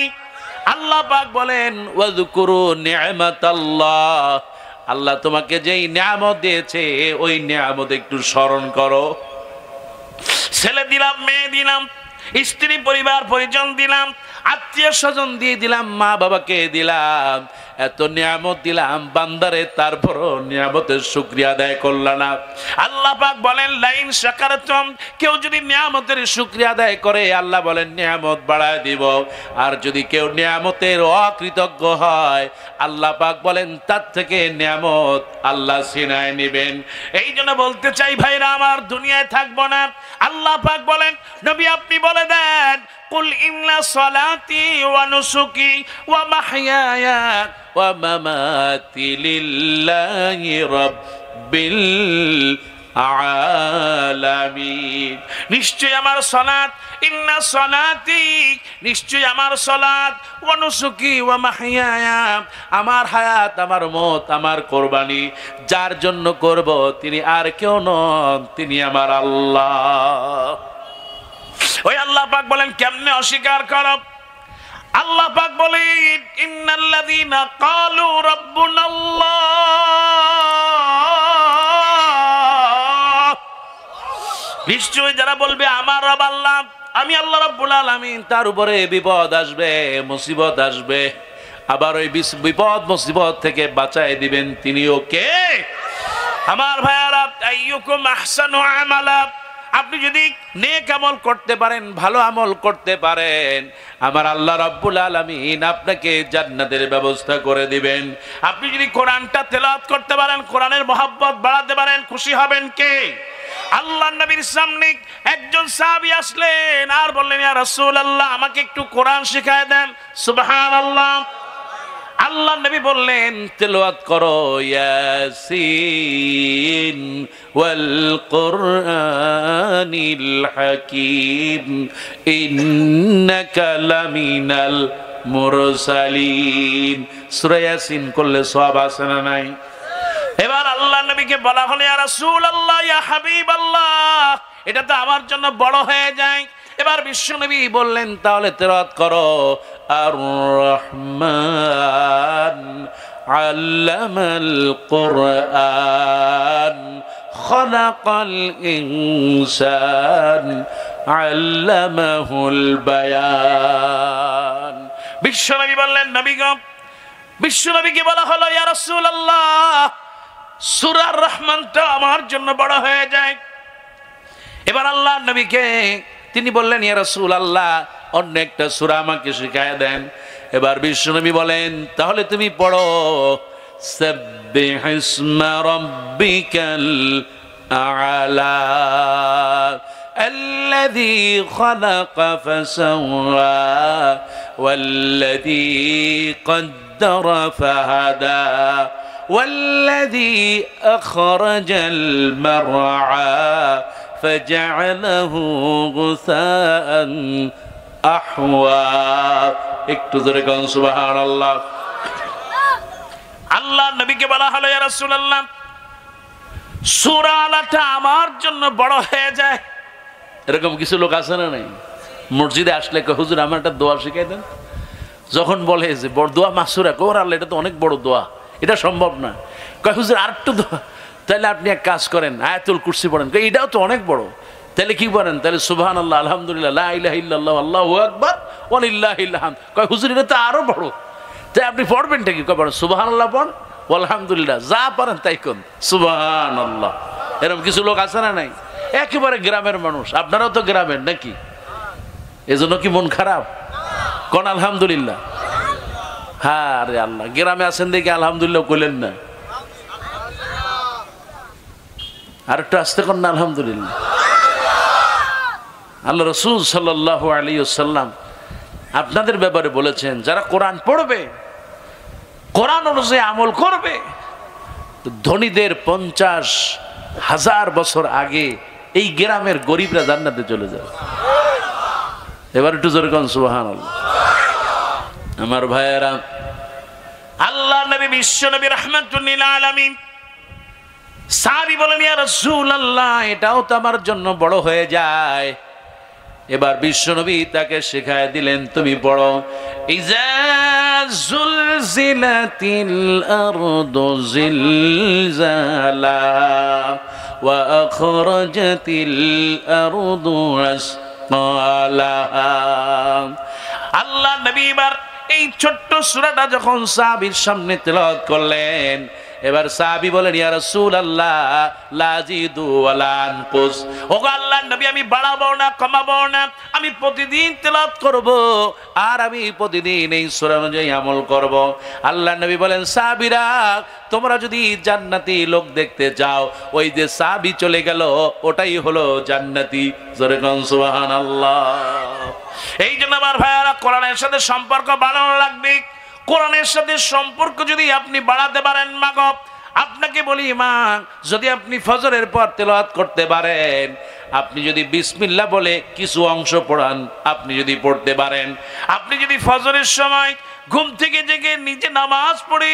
আল্লাহ পাক বলেন ওয়াযকুরু নি'মাতাল্লাহ, আল্লাহ তোমাকে যেই নিয়ামত দিয়েছে ওই নিয়ামত একটু স্মরণ করো। ছেলে দিলাম, মেয়ে দিলাম, স্ত্রী পরিবার পরিজন দিলাম, আত্মীয় স্বজন দিয়ে দিলাম, মা বাবাকে দিলাম, এত নিয়ামত দিলাম বান্দারে, তারপরও নিয়ামতের শুকরিয়া আদায় করলা না। আল্লাহ পাক বলেন লাইন শাকারতুম, কেউ যদি নিয়ামতের শুকরিয়া আদায় করে আল্লাহ বলেন নিয়ামত বাড়ায় দিব। আর যদি কেউ নিয়ামতের অকৃতজ্ঞ হয় আল্লাহ পাক বলেন তার থেকে নিয়ামত আল্লাহ ছিনায় নেবেন। এই জন্য বলতে চাই ভাইরা আমার, দুনিয়ায় থাকবো না। আল্লাহ পাক বলেন নবী আপনি বলে দেন কুল ইন্না সালাতি ওয়া নুসুকি ওয়া মাহইয়ায়া ওয়া মামাতি লিল্লাহি রাব্বিল আলামিন। নিশ্চয় আমার সালাত, ইন্না সালাতি, নিশ্চয় আমার সালাত, ওয়া নুসুকি ওয়া মাহইয়ায়া, আমার হায়াত, আমার মত, আমার কুরবানি যার জন্য করব তিনি আর কেউ নন, তিনি আমার আল্লাহ। ওই আল্লাহ পাক বলেন কেমনে অস্বীকার করো? আল্লাহ পাক বলেন ইন্নাল্লাযীনা ক্বালু রাব্বুনাল্লাহ, নিশ্চয় যারা বলবে আমার রব আল্লাহ, আমি আল্লাহ রাব্বুল আলামিন, তার উপরে বিপদ আসবে, মুসিবত আসবে, আবার ওই বিপদ মুসিবত থেকে বাঁচায় দিবেন তিনিও কে? আমার ভাইয়ারা, আইয়ুকুম আহসানু আমালা, আপনি যদি নেক আমল করতে পারেন, ভালো আমল করতে পারেন, আমার আল্লাহ রাব্বুল আলামিন আপনাকে জান্নাতের ব্যবস্থা করে দিবেন। আপনি যদি কোরআনটা তেলাওয়াত করতে পারেন, কোরআনের মহব্বত বাড়াতে পারেন, খুশি হবেন কে? আল্লাহর নবীর সামনে একজন সাহাবী আসলেন আর বললেন, ইয়া রাসূলুল্লাহ, আমাকে একটু কোরআন শিখায় দেন। সুবহানাল্লাহ। আল্লাহ নবী বললেন, তেলাওয়াত করো, ইয়াসিন ওয়াল কুরআনিল হাকীম ইন্নাকা লামিনাল মুরসালিন। সূরা ইয়াসিন করলে সওয়াব আছে না নাই? এবার আল্লাহ নবীকে বলা হলো, ইয়া রাসূলুল্লাহ, ইয়া হাবিবাল্লাহ, এটা তো আমার জন্য বড় হয়ে যায়। এবার বিশ্বনবী বললেন, তাহলে তেলাওয়াত করো, আর রহমান আল্লামাল কুরআন খলাকাল ইনসান আল্লামাহুল বায়ান। বিশ্বনবী বললেন, নবী গো, বিশ্বনবীকে বলা হলো, ইয়া রাসূলুল্লাহ, সূরা রহমানটা আমার জন্য বড় হয়ে যায়। এবার আল্লাহ নবীকে তিনি বললেন, ইয়া রাসূলুল্লাহ, অন্য একটা সূরা আমাকে শিখায় দেন। এবার বিশ্বনবী বলেন, তাহলে তুমি পড়ো, সাব্বিহিসমা রাব্বিকাল আ'লা আল্লাযী খালাকা ফাসাওয়া ওয়াল্লাযী কদ্দারা ফাহাদা ওয়াল্লাযী আখরাজাল মারআ ফাজআলাহু গুসাআন আহওয়া। একটু জোরে কোন সুবহানাল্লাহ। আল্লাহ নবীকে বলা হলো, ইয়া রাসূলুল্লাহ, সূরা আলাটা আমার জন্য বড় হয়ে যায়। এরকম কিছু লোক আছে না নাই? মসজিদে আসলে কয়, হুজুর আমার একটা দোয়া শিখাই দেন। যখন বলে যে বড় দোয়া মাসুরা, কই আল্লাহ এটা তো অনেক বড় দোয়া, এটা সম্ভব না। কয় হুজুর আরেকটু দোয়া। তাহলে আপনি এক কাজ করেন, আয়াতুল কুরসি পড়েন। কই এটাও তো অনেক বড়। তাহলে কি বলেন? তাহলে সুবহানাল্লাহ, আলহামদুলিল্লাহ, লা ইলাহা ইল্লাল্লাহ, আল্লাহু আকবার, ওয়া লিল্লাহিল হামদ। কয় হুজুর এটা তো আরো বড়। তাই আপনি পড়বেনটা কি? কয় পড়েন সুবহানাল্লাহ, পড়, আলহামদুলিল্লাহ, যা পারেন তাই কোন সুবহানাল্লাহ। এরকম কিছু লোক আছে না নাই? একেবারে গ্রামের মানুষ। আপনারাও তো গ্রামের নাকি? এজন্য কি মন খারাপ? কোন আলহামদুলিল্লাহ। হ্যাঁ রে আল্লাহ, গ্রামে আছেন দেখি আলহামদুলিল্লাহ কইলেন না। আর একটু আসতে কর না আলহামদুলিল্লাহ। আল্লাহ রাসূল সাল্লাল্লাহু আলাইহি ওয়াসাল্লাম আপনাদের ব্যাপারে বলেছেন, যারা কোরআন পড়বে, কোরআন অনুযায়ী আমল করবে, ধনীদের 50,000 বছর আগে এই গ্রামের গরিবরা জান্নাতে চলে যাবে। এবার একটু জোরে কোন সুবহানাল্লাহ। আমার ভাইয়েরা, আল্লাহ নবী বিশ্ব নবী রাহমাতুল লিল আলামিন, সাহাবী বলেন, ইয়া রাসূলুল্লাহ, এটাও তো আমার জন্য বড় হয়ে যায়। এবার বিশ্বনবী তাকে শেখায় দিলেন, তুমি পড়ো, ইজা জুলজিলাতিল আরদু জিলজালাহা ওয়া আখরাজাতিল আরদু আসকালাহা। আল্লাহ নবী এবার এই ছোট্ট সূরাটা যখন সাহাবীর সামনে তেলাওয়াত করলেন, এবার সাহাবী বলেন, ইয়া রাসূলুল্লাহ, লা জিদু ওয়ালা আনকুস। ওগো আল্লাহর নবী, আমি বাড়াবো না, কমাবো না, আমি প্রতিদিন তেলাওয়াত করব, আর আমি প্রতিদিন এই সূরা অনুযায়ী আমল করব। আল্লাহর নবী বলেন, সাহাবীরা, তোমরা যদি জান্নাতি লোক দেখতে চাও, ওই যে সাহাবী চলে গেল, ওটাই হলো জান্নাতি। জোরে কোন সুবহানাল্লাহ। এই জন্য আমার ভাইয়ারা, কোরআনের সাথে সম্পর্ক বাড়ানো লাগবে। কোরআনের সাথে সম্পর্ক যদি আপনি বাড়াতে পারেন, মা গো, আপনাকে বলি মা, যদি আপনি ফজরের পর তেলাওয়াত করতে পারেন, আপনি যদি বিসমিল্লাহ বলে কিছু অংশ পড়ান, আপনি যদি পড়তে পারেন, আপনি যদি ফজরের সময় ঘুম থেকে জেগে নিজে নামাজ পড়ে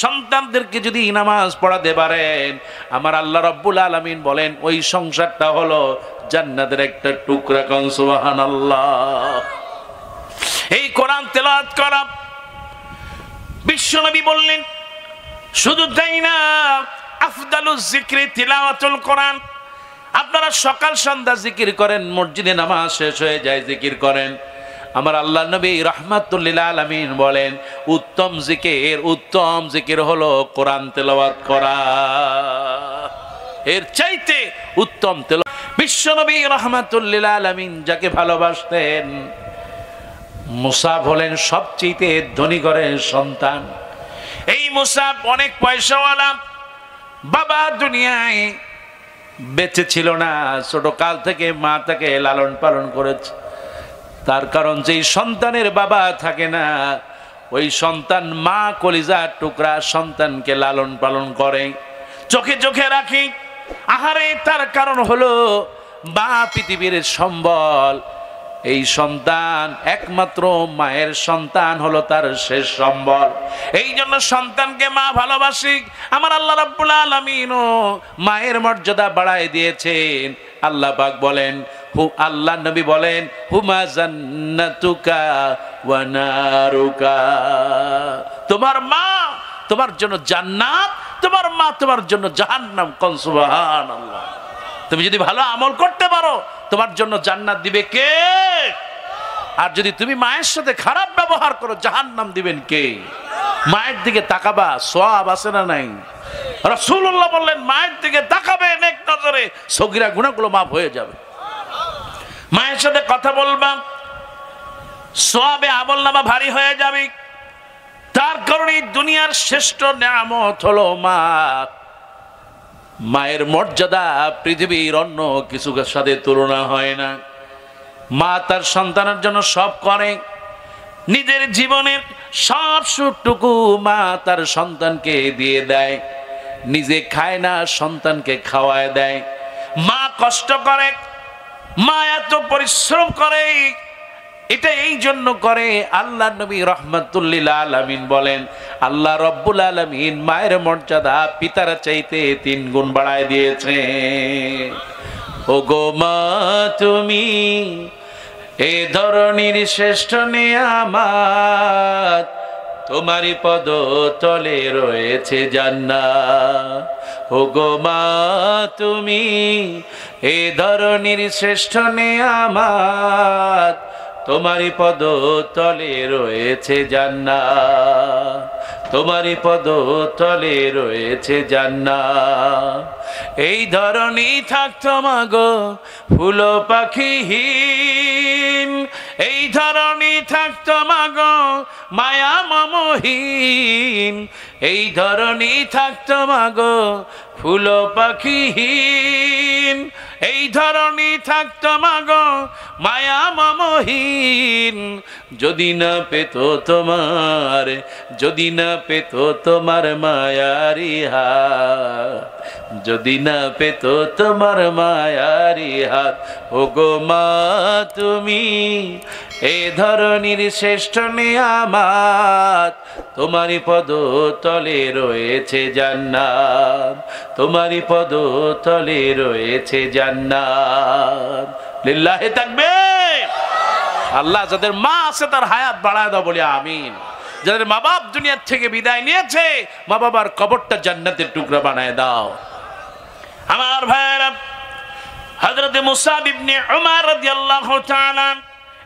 সন্তানদেরকে যদি নামাজ পড়াতে পারেন, আমার আল্লাহ রাব্বুল আলামিন বলেন, ওই সংসারটা হলো জান্নাতের একটা টুকরা। কোন সুবহানাল্লাহ। এই কোরআন তেলাওয়াত করা, বিশ্বনবী বললেন, শুধু তাই না, আফদালুজ যিকরি তিলাওয়াতুল কোরআন। আপনারা সকাল সন্ধ্যা জিকির করেন, মসজিদে নামাজ শেষ হয়ে যায় জিকির করেন, আমার আল্লাহ নবী রাহমাতুল লিল আলামিন বলেন, উত্তম জিকির হলো কোরআন তেলাওয়াত করা। এর চাইতে উত্তম তেলাওয়াত বিশ্ব নবী রাহমাতুল লিল আলামিন যাকে ভালোবাসতেন, মুসাব হলেন সবচেয়ে ধনী ঘরের সন্তান। এই মুসাব অনেক পয়সাওয়ালা, বাবা দুনিয়ায় বেঁচে ছিল না, ছোট কাল থেকে মা তাকে লালন পালন করেছে। তার কারণ যেই সন্তানের বাবা থাকে না, ওই সন্তান মা কলিজার টুকরা সন্তানকে লালন পালন করে, চোখে চোখে রাখে। আহারে, তার কারণ হলো মা পৃথিবীর সম্বল। এই সন্তান একমাত্র মায়ের সন্তান হলো তার শেষ সম্বল। এই জন্য সন্তানকে মা ভালোবাসি। আমার আল্লাহ রাব্বুল আলামিনও মায়ের মর্যাদা বাড়ায় দিয়েছেন। আল্লাহ পাক বলেন, আল্লাহ নবী বলেন, হুমা জান্নাতুকা ওয়া নারুকা। তোমার মা তোমার জন্য জান্নাত, তোমার মা তোমার জন্য জাহান্নাম। কোন সুবহানাল্লাহ। তুমি যদি ভালো আমল করতে পারো, তোমার জন্য জান্নাত দিবে কে? আর যদি তুমি মায়ের সাথে খারাপ ব্যবহার করো, জাহান্নাম দিবেন কে? মায়ের দিকে তাকাবা, সওয়াব আছে না নাই? রাসূলুল্লাহ বললেন, মায়ের দিকে তাকাবে নেক নজরে, সগীরা গুনাহগুলো মাফ হয়ে যাবে। মায়ের সাথে কথা বলবা, সওয়াবে আমলনামা ভারী হয়ে যাবে। তার কারণে দুনিয়ার শ্রেষ্ঠ নিয়ামত হলো মা। মায়ের মর্যাদা পৃথিবীর অন্য কিছুর সাথে তুলনা হয় না। মা তার সন্তানের জন্য সব করে। নিজের জীবনের সব সুখটুকু মা তার সন্তানকে দিয়ে দেয়। নিজে খায় না, সন্তানকে খাওয়ায় দেয়। মা কষ্ট করে, মা এত পরিশ্রম করে। এটা এই জন্য করে, আল্লাহ নবী রাহমাতুল লিল আলামিন বলেন, আল্লাহ রব্বুল আলামিন মায়ের মর্যাদা পিতার চাইতে 3 গুণ বাড়ায় দিয়েছে। ও গো মা, তুমি এই ধরনীর শ্রেষ্ঠ নিয়ামত, তোমারই পদ তলে রয়েছে জান্নাত। ও গো মা, তুমি এই ধরনীর শ্রেষ্ঠ নিয়ামত, তোমারই পদ তলে রয়েছে জান্নাত। তোমারই পদ তলে রয়েছে জান্নাত। এই ধরনী থাকতো মাগো ফুল পাখিহীন, এই ধরনী থাকতো মাগো মায়া মমহীন, এই ধরনী থাকতো মাগো ফুল পাখিহীন, এই ধরনী থাকতো মাগো মায়া মমহীন। যদি না পেত তোমার, যদি না পেত তোমার মায়ারি হাত, যদি না পেত তোমার মায়ারি হাত। ও গো মা, তুমি এ ধরনীর শ্রেষ্ঠ নিয়ামত, তোমারই পদ তলে রয়েছে জান্নাত। তোমারই পদ তলে রয়েছে জান্নাত। লিল্লাহি তাকবীর। আল্লাহ যাদের মা আছে তার হায়াত বাড়ায় দাও বলি আমিন। যাদের মা বাপ দুনিয়ার থেকে বিদায় নিয়েছে, মা বাবার কবরটা জান্নাতের টুকরা বানায় দাও। আমার ভাইরা, হযরত মুসাব ইবনে উমার রাদিয়াল্লাহু তাআলা,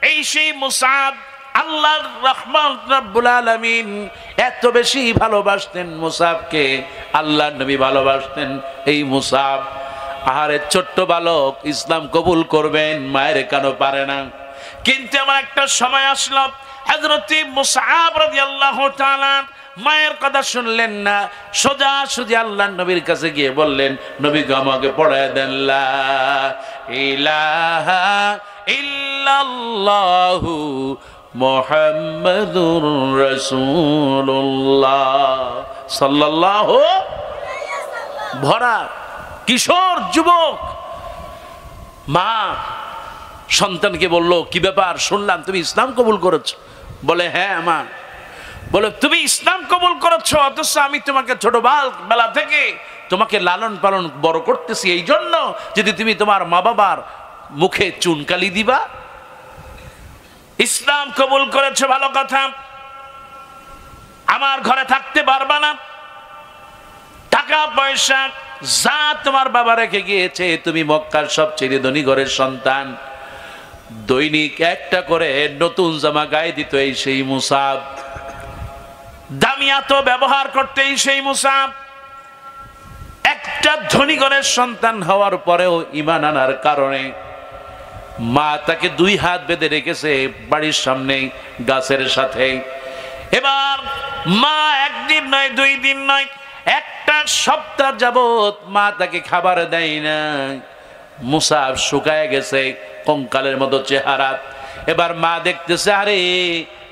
এই সেই মুসাব, আল্লাহর রহমান রব্বুল আলামিন এত বেশি ভালোবাসতেন মুসাবকে, আল্লাহর নবী ভালোবাসতেন এই মুসাব। আহারে, ছোট্ট বালক ইসলাম কবুল করবেন, মায়ের কেন পারে না। কিন্তু আমার একটা সময় আসলো, হযরত মুসআব রাদিয়াল্লাহু তাআলা মায়ের কথা শুনলেন না, সোজাসুজি আল্লাহর নবীর কাছে গিয়ে বললেন, নবী গো আমাকে পড়ায় দেন লা ইলাহা ইল্লাল্লাহু মুহাম্মাদুর রাসূলুল্লাহ সাল্লাল্লাহু। ভরা কিশোর যুবক মা সন্তানকে বলল, কি ব্যাপার, শুনলাম তুমি ইসলাম কবুল করেছো। বলে, হ্যাঁ মা। বলে, তুমি ইসলাম কবুল করেছো, অথচ আমি তোমাকে ছোটবেলা থেকে তোমাকে লালন পালন বড় করতেছি এই জন্য যদি তুমি তোমার মা বাবার মুখে চুনকালি দিবা। ইসলাম কবুল করেছো ভালো কথা, আমার ঘরে থাকতে পারবা না, টাকা পয়সা যা তোমার বাবা রেখে গিয়েছে, তুমি মক্কার সবচেয়ে ধনী ঘরের সন্তান, দৈনিক একটা করে নতুন জামা গায়ে দিত এই সেই মুসাব, দামিয়াত ব্যবহার করতেই সেই মুসাব। একটা ধনী ঘরের সন্তান হওয়ার পরেও ঈমান আনার কারণে মা তাকে 2 হাত বেঁধে রেখেছে বাড়ির সামনে গাছের সাথে। এবার মা 1 দিন নয় 2 দিন নয়, একটা সপ্তাহ যাবত মা তাকে খাবার দেয় না। মুসাব শুকায় গেছে, কঙ্কালের মতো চেহারা। এবার মা দেখতেছে, আরে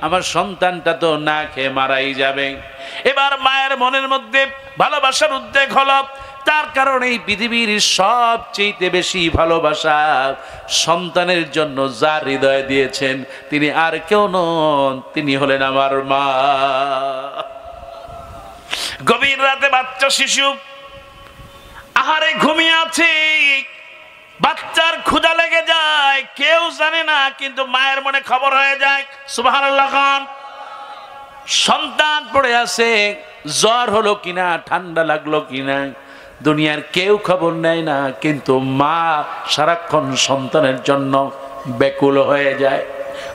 আমার সন্তানটা তো না খেয়ে মারাই যাবে। এবার মায়ের মনের মধ্যে ভালোবাসার উদ্রেক হলো, তার কারণে এই পৃথিবীর সবচেয়ে বেশি ভালোবাসা সন্তানের জন্য যার হৃদয়ে দিয়েছেন তিনি আর কেউ নন, তিনি হলেন আমার মা। গভীর রাতে বাচ্চা শিশু আহারে ঘুমিয়ে আছে, বাচ্চার ক্ষুধা লেগে যায়, কেউ জানে না, কিন্তু মায়ের মনে খবর হয়ে যায়। সুবহানাল্লাহ খান। সন্তান পড়ে আছে, জ্বর হলো কিনা, ঠান্ডা লাগলো কিনা, দুনিয়ার কেউ খবর নেয় না, কিন্তু মা সারাক্ষণ সন্তানের জন্য ব্যাকুল হয়ে যায়।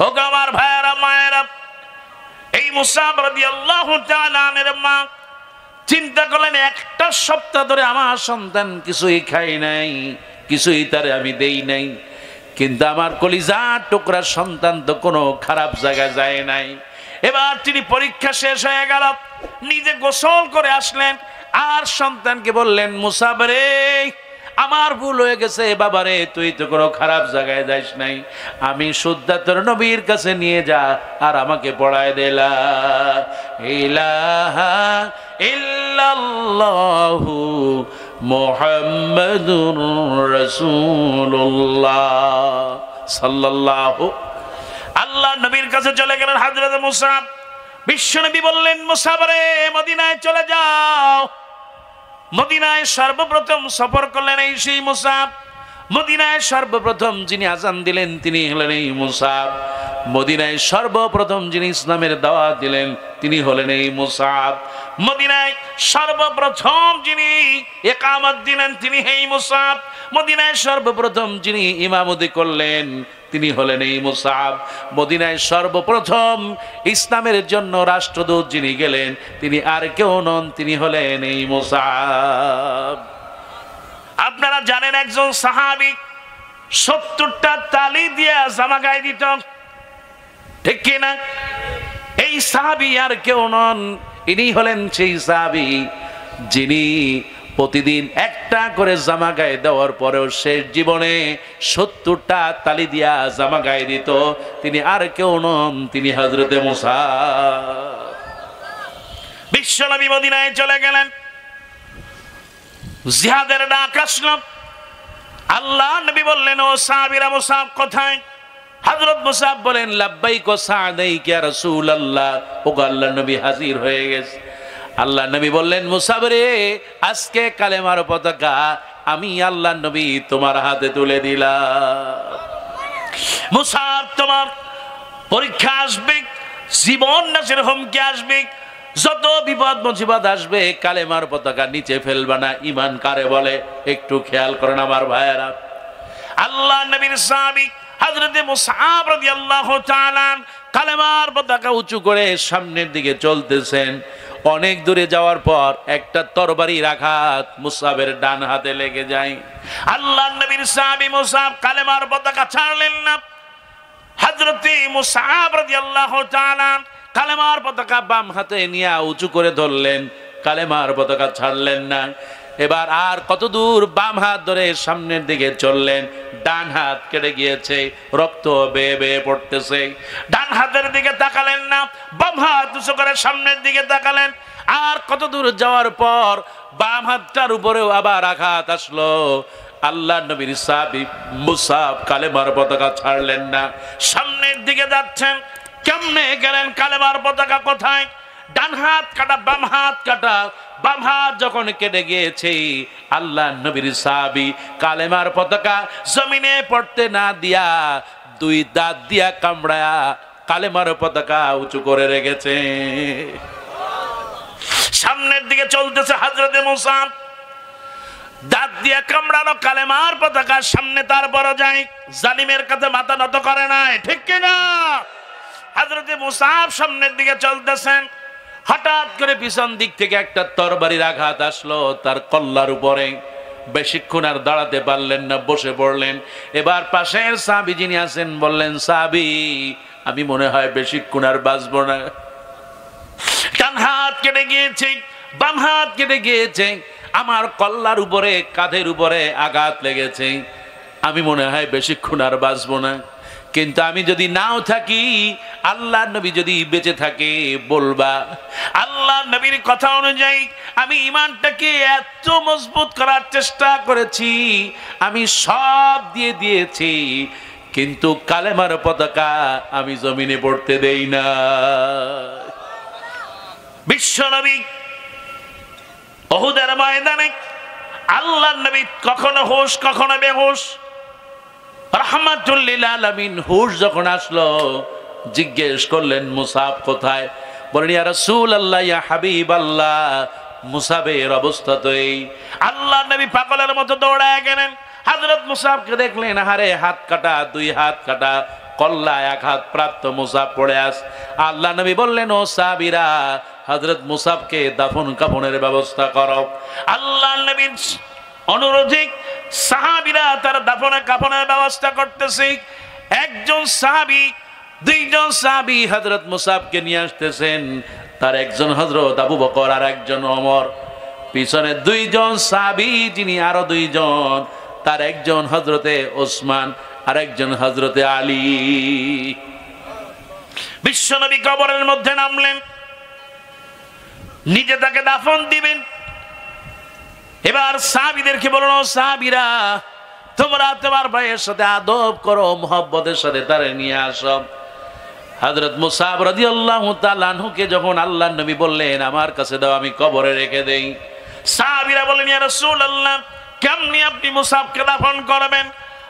ও আমার ভাইয়েরা মায়েরা, এই মুসাব রাদিয়াল্লাহু তাআলা আনহুর মা চিন্তা করলেন, একটা সপ্তাহ ধরে আমার সন্তান কিছুই খায় নাই, কিছুই তারে আমি দেই নাই, কিন্তু আমার কলিজার টুকরা সন্তান তো কোনো খারাপ জায়গায় যায় নাই। এবার তিনি পরীক্ষা শেষ হয়ে গেল, নিজে গোসল করে আসলেন আর সন্তানকে বললেন, মুসাব রে আমার ভুল হয়ে গেছে, বাবারে তুই তো কোনো খারাপ জায়গায় যাস নাই, আমি শুদ্ধা তোর নবীর কাছে নিয়ে যা আর আমাকে পড়ায় দে লা ইলাহা ইল্লাল্লাহু মুহাম্মাদুর রাসূলুল্লাহ সাল্লাল্লাহু। আল্লাহ নবীর কাছে চলে গেলেন হযরত মুসাব। বিশ্বনবী বললেন, মুসাব রে মদিনায় চলে যাও। মদিনায় সর্বপ্রথম সফর করলেন এই সেই মুসাব। মদিনায় সর্বপ্রথম যিনি আজান দিলেন তিনি হলেন এই মুসাব। মদিনায় সর্বপ্রথম যিনি ইসলামের দাওয়াত দিলেন তিনি হলেন এই মুসাব। মদিনায় সর্বপ্রথম যিনি ইকামত দিলেন তিনি এই মুসাব। মদিনায় সর্বপ্রথম যিনি ইমামতি করলেন তিনি হলেন এই মুসাব। মদিনায় সর্বপ্রথম ইসলামের জন্য রাষ্ট্রদূত যিনি গেলেন তিনি আর কেউ নন, তিনি হলেন এই মুসাব। আপনারা জানেন একজন সাহাবী 70টা তালি দিয়ে জামা গায়ে দিত, ঠিক কিনা? এই সাহাবী আর কেউ নন, ইনি হলেন সেই সাহাবী যিনি প্রতিদিন একটা করে জামা গায়ে দেওয়ার পরেও শেষ জীবনে 70টা তালি দিয়া জামা গায়ে দিত, তিনি আর কেউ নন, তিনি হযরতে মুসা। বিশ্বনবী মদিনায় চলে গেলেন, জিহাদের ডাক আসলো। আল্লাহ নবী বললেন, ও সাহাবীরা মুসাব কোথায়? হযরত মুসাব বলেন, লাব্বাইক ওয়া সা'দাইক ইয়া রাসূলুল্লাহ। ও আল্লাহর নবী হাজির হয়ে গেছে। আল্লাহ নবী বললেন, মুসাব রে আজকে কালেমার পতাকা আমি আল্লাহর নবী তোমার হাতে তুলে দিলাম। মুসাব তোমার পরীক্ষা আসবে, জীবন নাশের হুমকি আসবে, যত বিপদ মুসিবত আসবে কালেমার পতাকা নিচে ফেলবা না। ঈমান কারে বলে একটু খেয়াল করেন আমার ভাইয়েরা। আল্লাহ নবীর সাহাবী হযরত মুসআব রাদিয়াল্লাহু তাআলা কালেমার পতাকা উঁচু করে সামনের দিকে চলতেছেন। অনেক দূরে যাওয়ার পর একটা তরবারির আঘাত মুসআবের ডান হাতে লেগে যায়। আল্লাহ নবীর সাহাবী মুসআব কালেমার পতাকা ছাড়লেন না। হযরত মুসআব রাদিয়াল্লাহু তাআলা কালেমার পতাকা বাম হাতে নিয়ে উঁচু করে ধরলেন, কালেমার পতাকা ছাড়লেন না। এবার আর কত দূর বাম হাত ধরে সামনের দিকে চললেন, ডান হাত কেটে গিয়েছে, রক্ত বেয়ে বেয়ে পড়তেছে। ডান হাতের দিকে তাকালেন না, বাম হাত উঁচু করে সামনের দিকে তাকালেন। আর কত দূর যাওয়ার পর বাম হাতটার উপরেও আবার আঘাত আসলো। আল্লাহ নবীর সাহাবী মুসাব কালেমার পতাকা ছাড়লেন না, সামনের দিকে যাচ্ছেন। কেমনে গেলেন? কালেমার পতাকা কোথায়? ডান হাত কাটা, বাম হাত কাটা। বাম হাত যখন কেটে গিয়েছে, আল্লাহ নবীর সাহাবী কালেমার পতাকা জমিনে পড়তে না দিয়া 2 দাঁত দিয়া কামড়ায়া কালেমার পতাকা উঁচু করে রেখেছে। সামনের দিকে চলতেছে হযরতে মুসা। দাঁত দিয়ে কামড়ানো কালেমার পতাকার সামনে তার বড় যায়, জালিমের কাছে মাথা নত করে নাই, ঠিক কিনা? হযরতে মুসাব সামনের দিকে চলতেছেন, হঠাৎ করে পিছন দিক থেকে একটা তরবারির আঘাত আসলো তার কল্লার উপরে। বেশিক্ষণ আর দাঁড়াতে পারলেন না, বসে পড়লেন। এবার পাশের সাহাবী যিনি আছেন বললেন, সাহাবী আমি মনে হয় বেশিক্ষণ আর বাঁচবো না। ডান হাত কেটে গিয়েছে, বাম হাত কেটে গিয়েছে, আমার কল্লার উপরে কাঁধের উপরে আঘাত লেগেছে, আমি মনে হয় বেশিক্ষণ আর বাঁচবো না। কিন্তু আমি যদি নাও থাকি, আল্লাহর নবী যদি বেঁচে থাকে বলবা। আল্লাহর নবীর কথা অনুযায়ী আমি ঈমানটাকে এত মজবুত করার চেষ্টা করেছি, আমি সব দিয়ে দিয়েছি, কিন্তু কালেমার পতাকা আমি জমিনে পড়তে দেই না। বিশ্ব নবী উহুদের ময়দানে আল্লাহর নবী কখনো হুঁশ কখনো বেহুশ, রাহমাতুল লিল আলামিন হুঁশ যখন আসলো জিজ্ঞেস করলেন মুসাব কোথায়? বলেন ইয়া রাসূলুল্লাহ, ইয়া হাবিবাল্লাহ, মুসাবের অবস্থা তো এই। আল্লাহর নবী পাগলের মতো দৌড়ায় গেলেন, হযরত মুসাবকে দেখলেন, হারে হাত কাটা, দুই হাত কাটা, কল্লায় আঘাত প্রাপ্ত মুসাব পড়ে আস। আল্লাহ নবী বললেন, ও সাহাবীরা, হযরত মুসাবকে দাফন কাফনের ব্যবস্থা করো। আল্লাহ নবীর অনুরোধে সাহাবীরা তার দাফন কাফনের ব্যবস্থা করতেছে। একজন সাহাবী, দুইজন সাহাবী হযরত মুসাবকে নিয়ে আসতেছেন, তার একজন হযরত আবু বকর আর একজন ওমর, পিছনে দুইজন সাহাবী যিনি আরো দুইজন, তার একজন হযরতে ওসমান আর একজন হযরতে আলী। বিশ্বনবী কবরের মধ্যে নামলেন, নিজে তাকে দাফন দিবেন। এবার সাহাবীদেরকে বলল, সাহাবীরা তোমরা তোমার ভাইয়ের সাথে আদব করো, মুহাব্বতের সাথে তারে নিয়ে আসো। হযরত মুসাব রাদিয়াল্লাহু তাআলা আনহুকে যখন আল্লাহর নবী বললেন, আমার কাছে দাও, আমি কবরে রেখে দেই, সাহাবীরা বললেন, ইয়া রাসূলুল্লাহ, কেমনি আপনি মুসাবকে দাফন করবেন?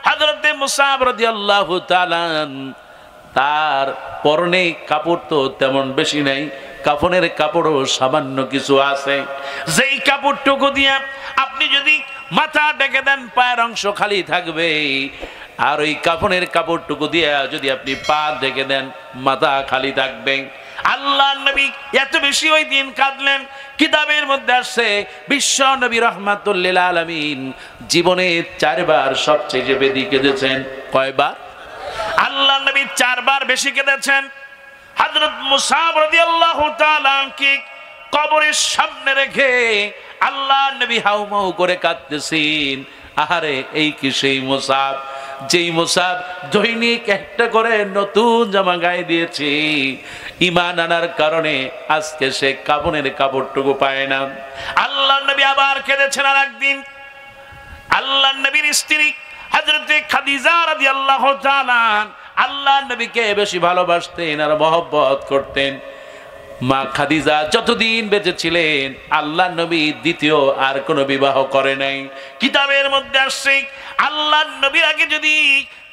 হযরত মুসাব রাদিয়াল্লাহু তাআলা, তার পরনে কাপড় তো তেমন বেশি নাই, কাফনের কাপড়ও সামান্য কিছু আছে, যেই কাপড়টুকু দিয়া আপনি যদি মাথা ঢেকে দেন পায়ের অংশ খালি থাকবে, আর ওই কাফনের কাপড়টুকু দিয়া যদি আপনি পা ঢেকে দেন মাথা খালি থাকবে। আল্লাহর নবী এত বেশি ওই দিন কাঁদলেন, কিতাবের মধ্যে আসছে বিশ্ব নবী রাহমাতুল লিল আলামিন জীবনে 4 বার সবচেয়ে বেশি কেঁদেছেন। কয়বার? আল্লাহর নবী 4 বার বেশি কেঁদেছেন। হযরত মুসাব রাদিয়াল্লাহু তাআলা কি কবরের সামনে রেখে আল্লাহর নবী হাউমাউ করে কাঁদতেছেন। আহারে, এই কি সেই মুসাব, যেই মুসাব দৈনিক একটা করে নতুন জামা গায়ে দিয়েছে, ঈমান আনার কারণে আজকে সে কাফনের কাপড়টুকু পায় না। আল্লাহর নবী আবার কেঁদেছেন। আর একদিন আল্লাহর নবীর স্ত্রী হযরতে খাদিজা রাদিয়াল্লাহু তাআলা আল্লাহর নবীকে বেশি ভালোবাসতেন আর মহব্বত করতেন। মা খাদিজা যতদিন বেঁচে ছিলেন আল্লাহর নবী দ্বিতীয় আর কোনো বিবাহ করে নাই। কিতাবের মধ্যে আসছে, আল্লাহর নবীর আগে যদি,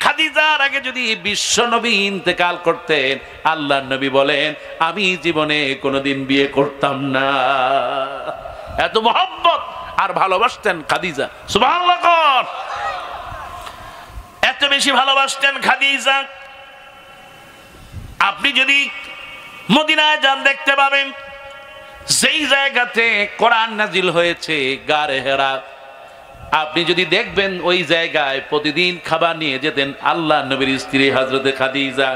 খাদিজার আগে যদি বিশ্ব নবী ইন্তেকাল করতেন, আল্লাহর নবী বলেন, আমি জীবনে কোনোদিন বিয়ে করতাম না। এত মহব্বত আর ভালোবাসতেন খাদিজা, সুবহানাল্লাহ। এত বেশি ভালোবাসতেন খাদিজা। আপনি যদি মদিনায় যান দেখতে পাবেন, যেই জায়গাতে কোরআন নাজিল হয়েছে গারে হেরা, আপনি যদি দেখবেন ওই জায়গায় প্রতিদিন খাবার নিয়ে যেতেন আল্লাহ নবীর স্ত্রী হযরতে খাদিজা।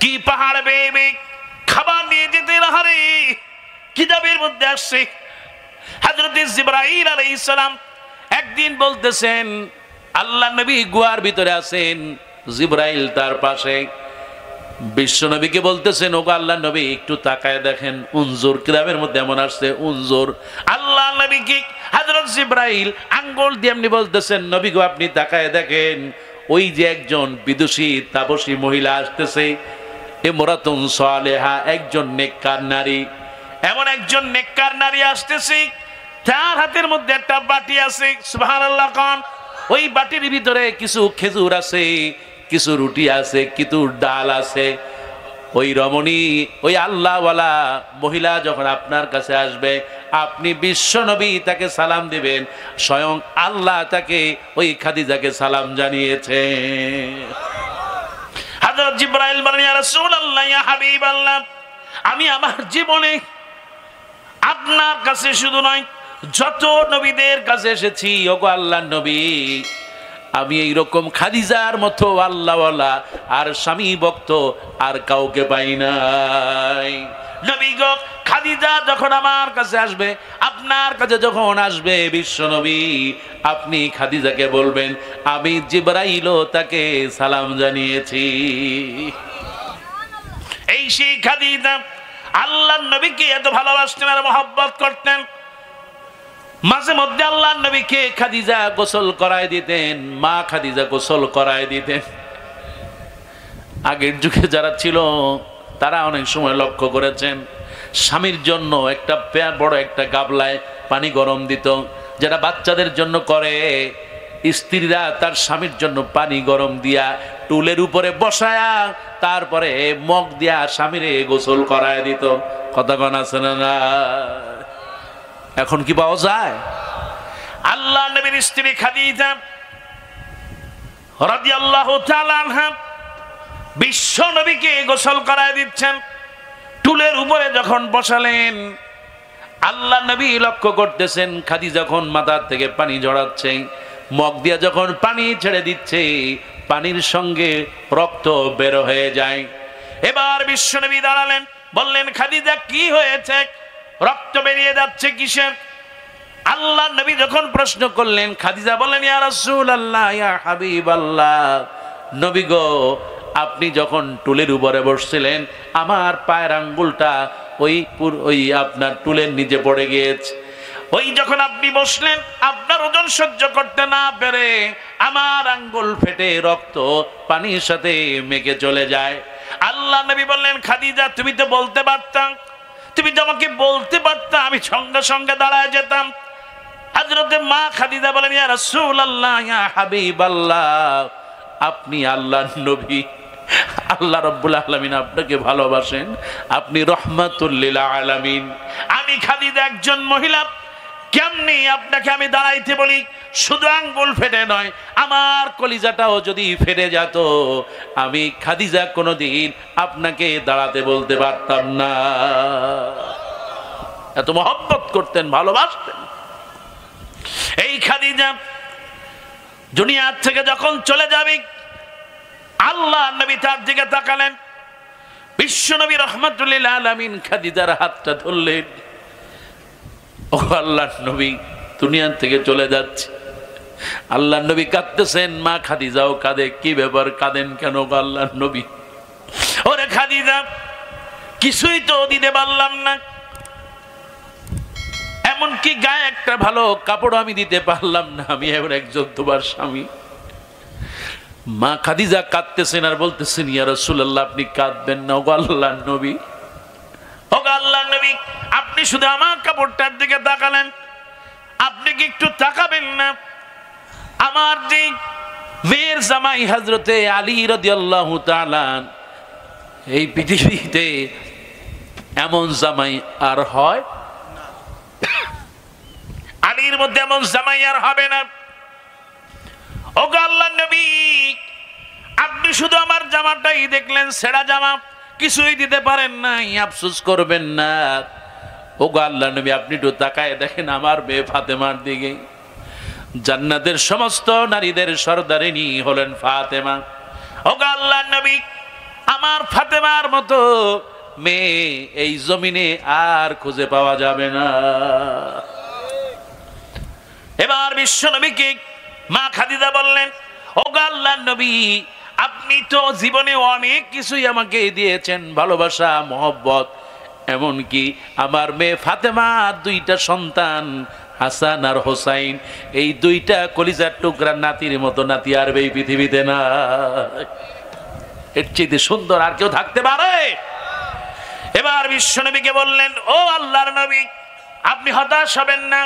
কি পাহাড় বেয়ে খাবার নিয়ে যেতেন। আহারে, কিতাবের মধ্যে আসছে হযরতে জিবরাইল আলাইহিস সালাম একদিন বলতেছেন, আল্লাহ নবী গুহার ভিতরে আছেন, জিবরাইল তার পাশে। বিশ্ব নবীকে বলতেছেন, ওগো আল্লাহ নবী একটু তাকায় দেখেন, উনজুর, কিতাবের মধ্যে এমন আসছে উনজুর। আল্লাহ নবীকে হযরত জিবরাইল আঙ্গুল দিয়ে এমনি বলতেছেন, নবী গো আপনি তাকায় দেখেন, ওই যে একজন বিদুষী তাপসী মহিলা আসতেছে, ইমরাতুন সালেহা, একজন নেককার নারী, এমন একজন নেককার নারী আসতেছে, তার হাতের মধ্যে একটা বাটি আছে, সুবহানাল্লাহ কোন। ওই বাটির ভিতরে কিছু খেজুর আছে, কিছু রুটি আছে, কিছু ডাল আছে। ওই রমণী, ওই আল্লাহওয়ালা মহিলা যখন আপনার কাছে আসবে, আপনি বিশ্ব নবী তাকে সালাম দিবেন, স্বয়ং আল্লাহ তাকে ওই খাদিজাকে সালাম জানিয়েছে। হযরত জিবরাইল বলেন, ইয়া রাসূলুল্লাহ, ইয়া হাবিবাল্লাহ, আমি আমার জীবনে আপনার কাছে শুধু নয়, যত নবীদের কাছে এসেছি, ওগো আল্লাহর নবী, আমি এইরকম খাদিজার মতো আল্লাহওয়ালা আর স্বামী ভক্ত আর কাউকে পাই নাই। নবী গো, খাদিজা যখন আমার কাছে আসবে, আপনার কাছে যখন আসবে বিশ্ব নবী, আপনি খাদিজাকে বলবেন আমি জিবরাইলও তাকে সালাম জানিয়েছি। এই সেই খাদিজা আল্লাহর নবীকে এত ভালোবাসতেন আর মহব্বত করতেন। মাঝে মধ্যে আল্লাহর নবীকে খাদিজা গোসল করায় দিতেন, মা খাদিজা গোসল করায় দিতেন। আগের যুগে যারা ছিল তারা অনেক সময় লক্ষ্য করেছেন, স্বামীর জন্য একটা বড় একটা গাবলায় পানি গরম দিত, যারা বাচ্চাদের জন্য করে, স্ত্রীরা তার স্বামীর জন্য পানি গরম দিয়া টুলের উপরে বসায়া তারপরে মগ দিয়া স্বামীরে গোসল করায় দিত। কথা কন আছে না? এখন কি পাওয়া যায়? আল্লাহ নবীর স্ত্রী খাদিজা রাদিয়াল্লাহু তাআলা আনহা বিশ্ব নবীকে গোসল করায় দিচ্ছেন। টুলের উপরে যখন বসালেন, আল্লাহ নবী লক্ষ্য করতেছেন খাদিজা যখন মাথার থেকে পানি ঝরাচ্ছে, মগ দিয়া যখন পানি ছেড়ে দিচ্ছে, পানির সঙ্গে রক্ত বের হয়ে যায়। এবার বিশ্ব নবী দাঁড়ালেন, বললেন খাদিজা কি হয়েছে, রক্ত বেরিয়ে যাচ্ছে কিসের? আল্লাহ নবী যখন প্রশ্ন করলেন, খাদিজা বলেন, ইয়া রাসূলুল্লাহ, ইয়া হাবিবাল্লাহ, নবী গো, আপনি যখন টুলের উপরে বসছিলেন, আমার পায়ের আঙ্গুলটা ওই আপনার টুলের নিচে পড়ে গিয়েছে। ওই যখন আপনি বসলেন, আপনার ওজন সহ্য করতে না পেরে আমার আঙ্গুল ফেটে রক্ত পানির সাথে মেখে চলে যায়। আল্লাহ নবী বললেন, খাদিজা তুমি তো বলতে পারতাম, তুমি তো আমাকে বলতে পারতা, আমি সঙ্গে সঙ্গে দাঁড়ায় যেতাম। হযরতে মা খাদিজা বলেন, ইয়া রাসূলুল্লাহ, ইয়া হাবিবাল্লাহ, আপনি আল্লাহর নবী, আল্লাহ রাব্বুল আলামিন আপনাকে ভালোবাসেন, আপনি রহমাতুল লিল আলামিন। আমি খাদিজা একজন মহিলা, কেমনি আপনাকে আমি দাঁড়াইতে বলি? শুধু আঙ্গুল ফেটে নয়, আমার কলিজাটাও যদি ফেটে যেত, আমি খাদিজা কোনোদিন আপনাকে দাঁড়াতে বলতে পারতাম না। এত মহব্বত করতেন, ভালোবাসতেন। এই খাদিজা দুনিয়ার থেকে যখন চলে যাবে, আল্লাহ নবী তার দিকে তাকালেন, বিশ্ব নবী রাহমাতুল লিল আলামিন খাদিজার হাতটা ধরলেন। ও আল্লাহর নবী দুনিয়ার থেকে চলে যাচ্ছে। আল্লাহর নবী কাঁদতেছেন, মা খাদিজাও কাঁদে। কি ব্যাপার, কাঁদেন কেন আল্লাহর নবী? ওরে খাদিজা, কিছুই তো দিতে পারলাম না, এমনকি গায়ে একটা ভালো কাপড় আমি দিতে পারলাম না, আমি এবার একজন তোমার স্বামী। মা খাদিজা কাঁদতেছেন আর বলতেছেন, ইয়া রাসূলুল্লাহ, আপনি কাঁদবেন না। ও আল্লাহর নবী, ও আল্লাহর নবী, আপনি শুধু আমার কাপড়টার দিকে তাকালেন, আপনি কি একটু তাকাবেন না? আমার যে মেয়ের জামাই হযরতে আলী রাদিয়াল্লাহু তাআলা, এই পৃথিবীতে এমন জামাই আর হয়? আলীর মধ্যে এমন জামাই আর হবে না। ও আল্লাহর নবী, আপনি শুধু আমার জামাটাই দেখলেন, ছেঁড়া জামা, কিছুই দিতে পারেন নাই, আফসোস করবেন না। ও আল্লাহর নবী, আপনি একটু তাকায় দেখেন আমার মেয়ে ফাতেমার দিকে। জান্নাতের সমস্ত নারীদের সর্দারিনী হলেন ফাতেমা। ও আল্লাহর নবী, আমার ফাতেমার মতো মেয়ে এই জমিনে আর খুঁজে পাওয়া যাবে না। এবার বিশ্ব নবীকে মা খাদিজা বললেন, ও আল্লাহর নবী, আপনি তো জীবনে অনেক কিছুই আমাকে দিয়েছেন, ভালোবাসা, মহব্বত, এমনকি আমার মেয়ে ফাতেমা দুইটা সন্তান হাসান আর হোসাইন, এই দুইটা কলিজার টুকরা নাতির মতো নাতি আর এই পৃথিবীতে না। এর চেয়ে সুন্দর আর কেউ থাকতে পারে? এবার বিশ্ব নবীকে বললেন, ও আল্লাহর নবী, আপনি হতাশ হবেন না,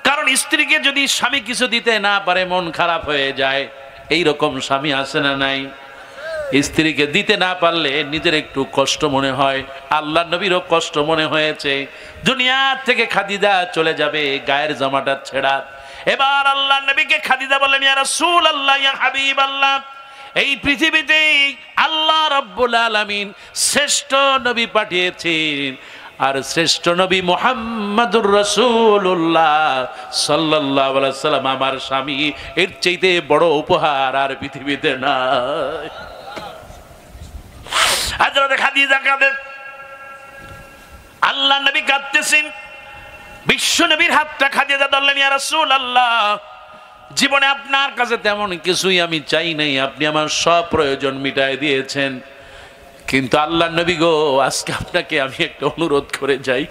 কারণ স্ত্রীকে যদি স্বামী কিছু দিতে না পারে মন খারাপ হয়ে যায়। এই রকম স্বামী আছে না নাই? স্ত্রীকে দিতে না পারলে নিজের একটু কষ্ট মনে হয়, আল্লাহ নবীরও কষ্ট মনে হয়েছে। দুনিয়া থেকে খাদিজা চলে যাবে, গায়ের জামাটা ছেঁড়া। এবার আল্লাহ নবীকে খাদিজা বললেন, ইয়া রাসূলুল্লাহ, ইয়া হাবিবাল্লাহ, এই পৃথিবীতে আল্লাহ রাব্বুল আলামিন শ্রেষ্ঠ নবী পাঠিয়েছেন, আর শ্রেষ্ঠ নবী মুহাম্মাদুর রাসূলুল্লাহ সাল্লাল্লাহু আলাইহি ওয়াসাল্লাম আমার স্বামী, এর চাইতে বড় উপহার আর পৃথিবীতে নাই। হযরত খাদিজা কাঁদেন, আল্লাহ নবী কাঁদতেছেন। বিশ্ব নবীর হাতটা খাদিজা ধরলেন, ইয়া রাসূলুল্লাহ, জীবনে আপনার কাছে তেমন কিছুই আমি চাই নাই, আপনি আমার সব প্রয়োজন মিটাই দিয়েছেন, কিন্তু আল্লাহ নবী গো, আজকে আপনাকে আমি একটা অনুরোধ করে যাই,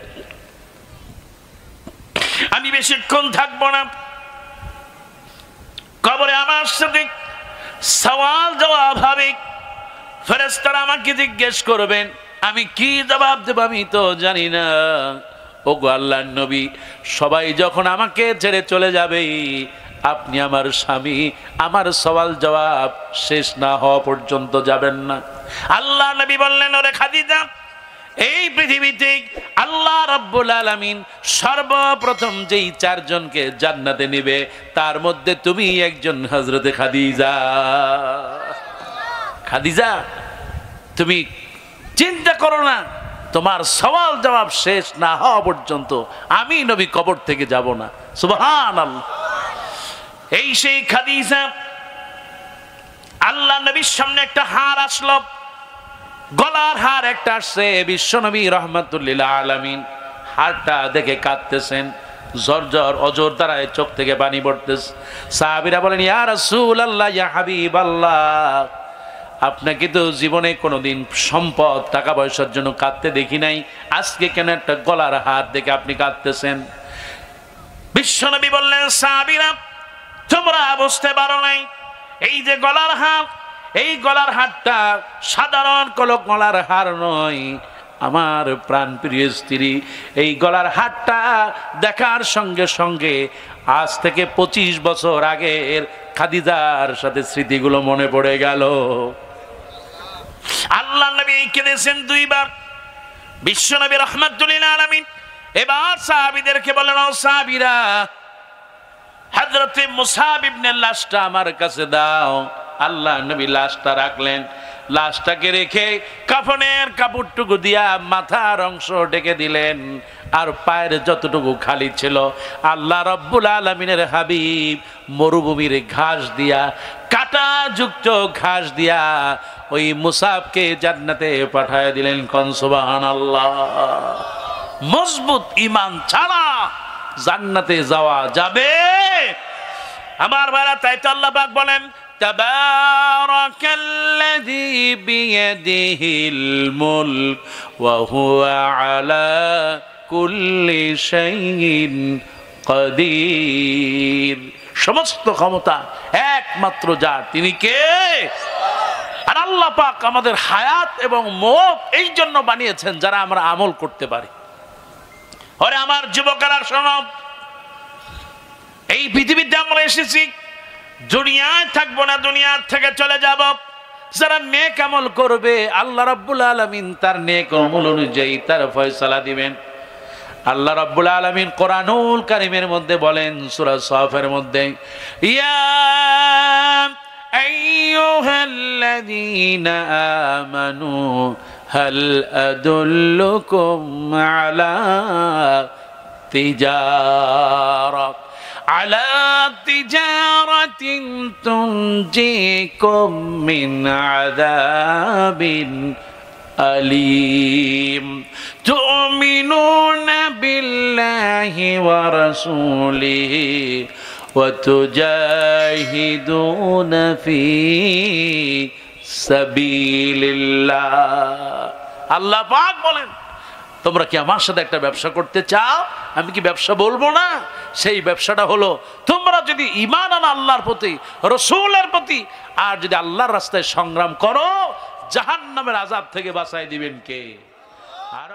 আমি বেশিক্ষণ থাকবো না, কবরে আমার সাথে সওয়াল জবাব হবে, ফেরেশতারা আমাকে জিজ্ঞেস করবেন, আমি কি জবাব দেব আমি তো জানি না। ওগো আল্লাহর নবী, সবাই যখন আমাকে ছেড়ে চলে যাবে, আপনি আমার স্বামী, আমার সওয়াল জবাব শেষ না হওয়া পর্যন্ত যাবেন না। আল্লাহ নবী বললেন, ওরে খাদিজা, এই পৃথিবীতে আল্লাহ রাব্বুল আলামিন সর্বপ্রথম যেই চারজনকে জান্নাতে নেবে, তার মধ্যে তুমি একজন, হযরতে খাদিজা। খাদিজা, তুমি চিন্তা করো না, তোমার সওয়াল জবাব শেষ না হওয়া পর্যন্ত আমি নবী কবর থেকে যাব না। সুবহানাল্লাহ। এই সেই খাদিজা, আল্লাহ নবীর সামনে একটা হার আসলো, গলার হার একটা আসছে, বিশ্ব নবী রাহমাতুল্লিল আলামিন হারটা দেখে কাঁদতেছেন, ঝরঝর অজর দ্বারায় চোখ থেকে পানি পড়তেছে। সাহাবীরা বলেন, ইয়া রাসূলুল্লাহ, ইয়া হাবিবাল্লাহ, আপনাকে তো জীবনে কোনোদিন সম্পদ টাকা পয়সার জন্য কাঁদতে দেখি নাই, আজকে কেন একটা গলার হার দেখে আপনি কাঁদতেছেন? বিশ্বনবী বললেন, সাহাবীরা, তোমরা বুঝতে পারো নাই, এই যে গলার হার, এই গলার হারটা সাধারণ কোনো গলার হার নয়, আমার প্রাণপ্রিয় স্ত্রী এই গলার হারটা দেখার সঙ্গে সঙ্গে আজ থেকে 25 বছর আগের খাদিজার সাথে স্মৃতিগুলো মনে পড়ে গেল। আল্লাহ নবী কেঁদেছেন 2 বার। বিশ্ব নবী রাহমাতুল্লিল আলামিন এবার সাহাবীদেরকে বলেন, ও সাহাবীরা, হযরতে মুসাব ইবনে লাশটা আমার কাছে দাও। আল্লাহ নবী লাশটা রাখলেন, লাশটাকে রেখে কাফনের কাপড়টুকু দিয়া মাথার অংশ ঢেকে দিলেন, আর পায়ের যতটুকু খালি ছিল আল্লাহ রাব্বুল আলামিনের হাবিব মরুভূমির ঘাস দিয়া, কাটা যুক্ত ঘাস দিয়া ওই মুসাবকে জান্নাতে পাঠায় দিলেন। কোন সুবহানাল্লাহ। মজবুত ঈমান ছাড়া জান্নাতে যাওয়া যাবে? আমার ভাইরা, তাই তো আল্লাহ পাক বলেন, তাবারাকাল্লাযী বিয়াদিহিল মুলক ওয়া হুয়া আলা কুল্লি শাইইন কাদির। সমস্ত ক্ষমতা একমাত্র যার, তিনি কে? আর আল্লাহ পাক আমাদের হায়াত এবং মওত এই জন্য বানিয়েছেন যারা আমরা আমল করতে পারি। ওরে আমার যুবকেরা শোনো, এই পৃথিবীতে আমরা এসেছি, দুনিয়ায় থাকবো না, দুনিয়ার থেকে চলে যাব। যারা নেক আমল করবে আল্লাহ রাব্বুল আলামিন তার নেক আমল অনুযায়ী তার ফয়সালা দিবেন। আল্লাহ রাব্বুল আলামিন কোরআনুল কারীমের মধ্যে বলেন, সূরা সাফের মধ্যে, ইয়া আইয়ুহাল্লাযীনা আমানু হাল আদুল্লুকুম আলা তিজারাতিন তুনজিকুম মিন আযাবিন আলীম তুমিনুনা বিল্লাহি ওয়া রাসূলিহি ওয়া তুজাহিদুনা ফি সাবিলিল্লাহ। আল্লাহ পাক বলেন, তোমরা কি আমার সাথে একটা ব্যবসা করতে চাও? আমি কি ব্যবসা বলবো না? সেই ব্যবসাটা হলো, তোমরা যদি ঈমান আনো আল্লাহর প্রতি, রাসূলের প্রতি, আর যদি আল্লাহর রাস্তায় সংগ্রাম করো, জাহান্নামের আযাব থেকে বাঁচাই দিবেন কে? আর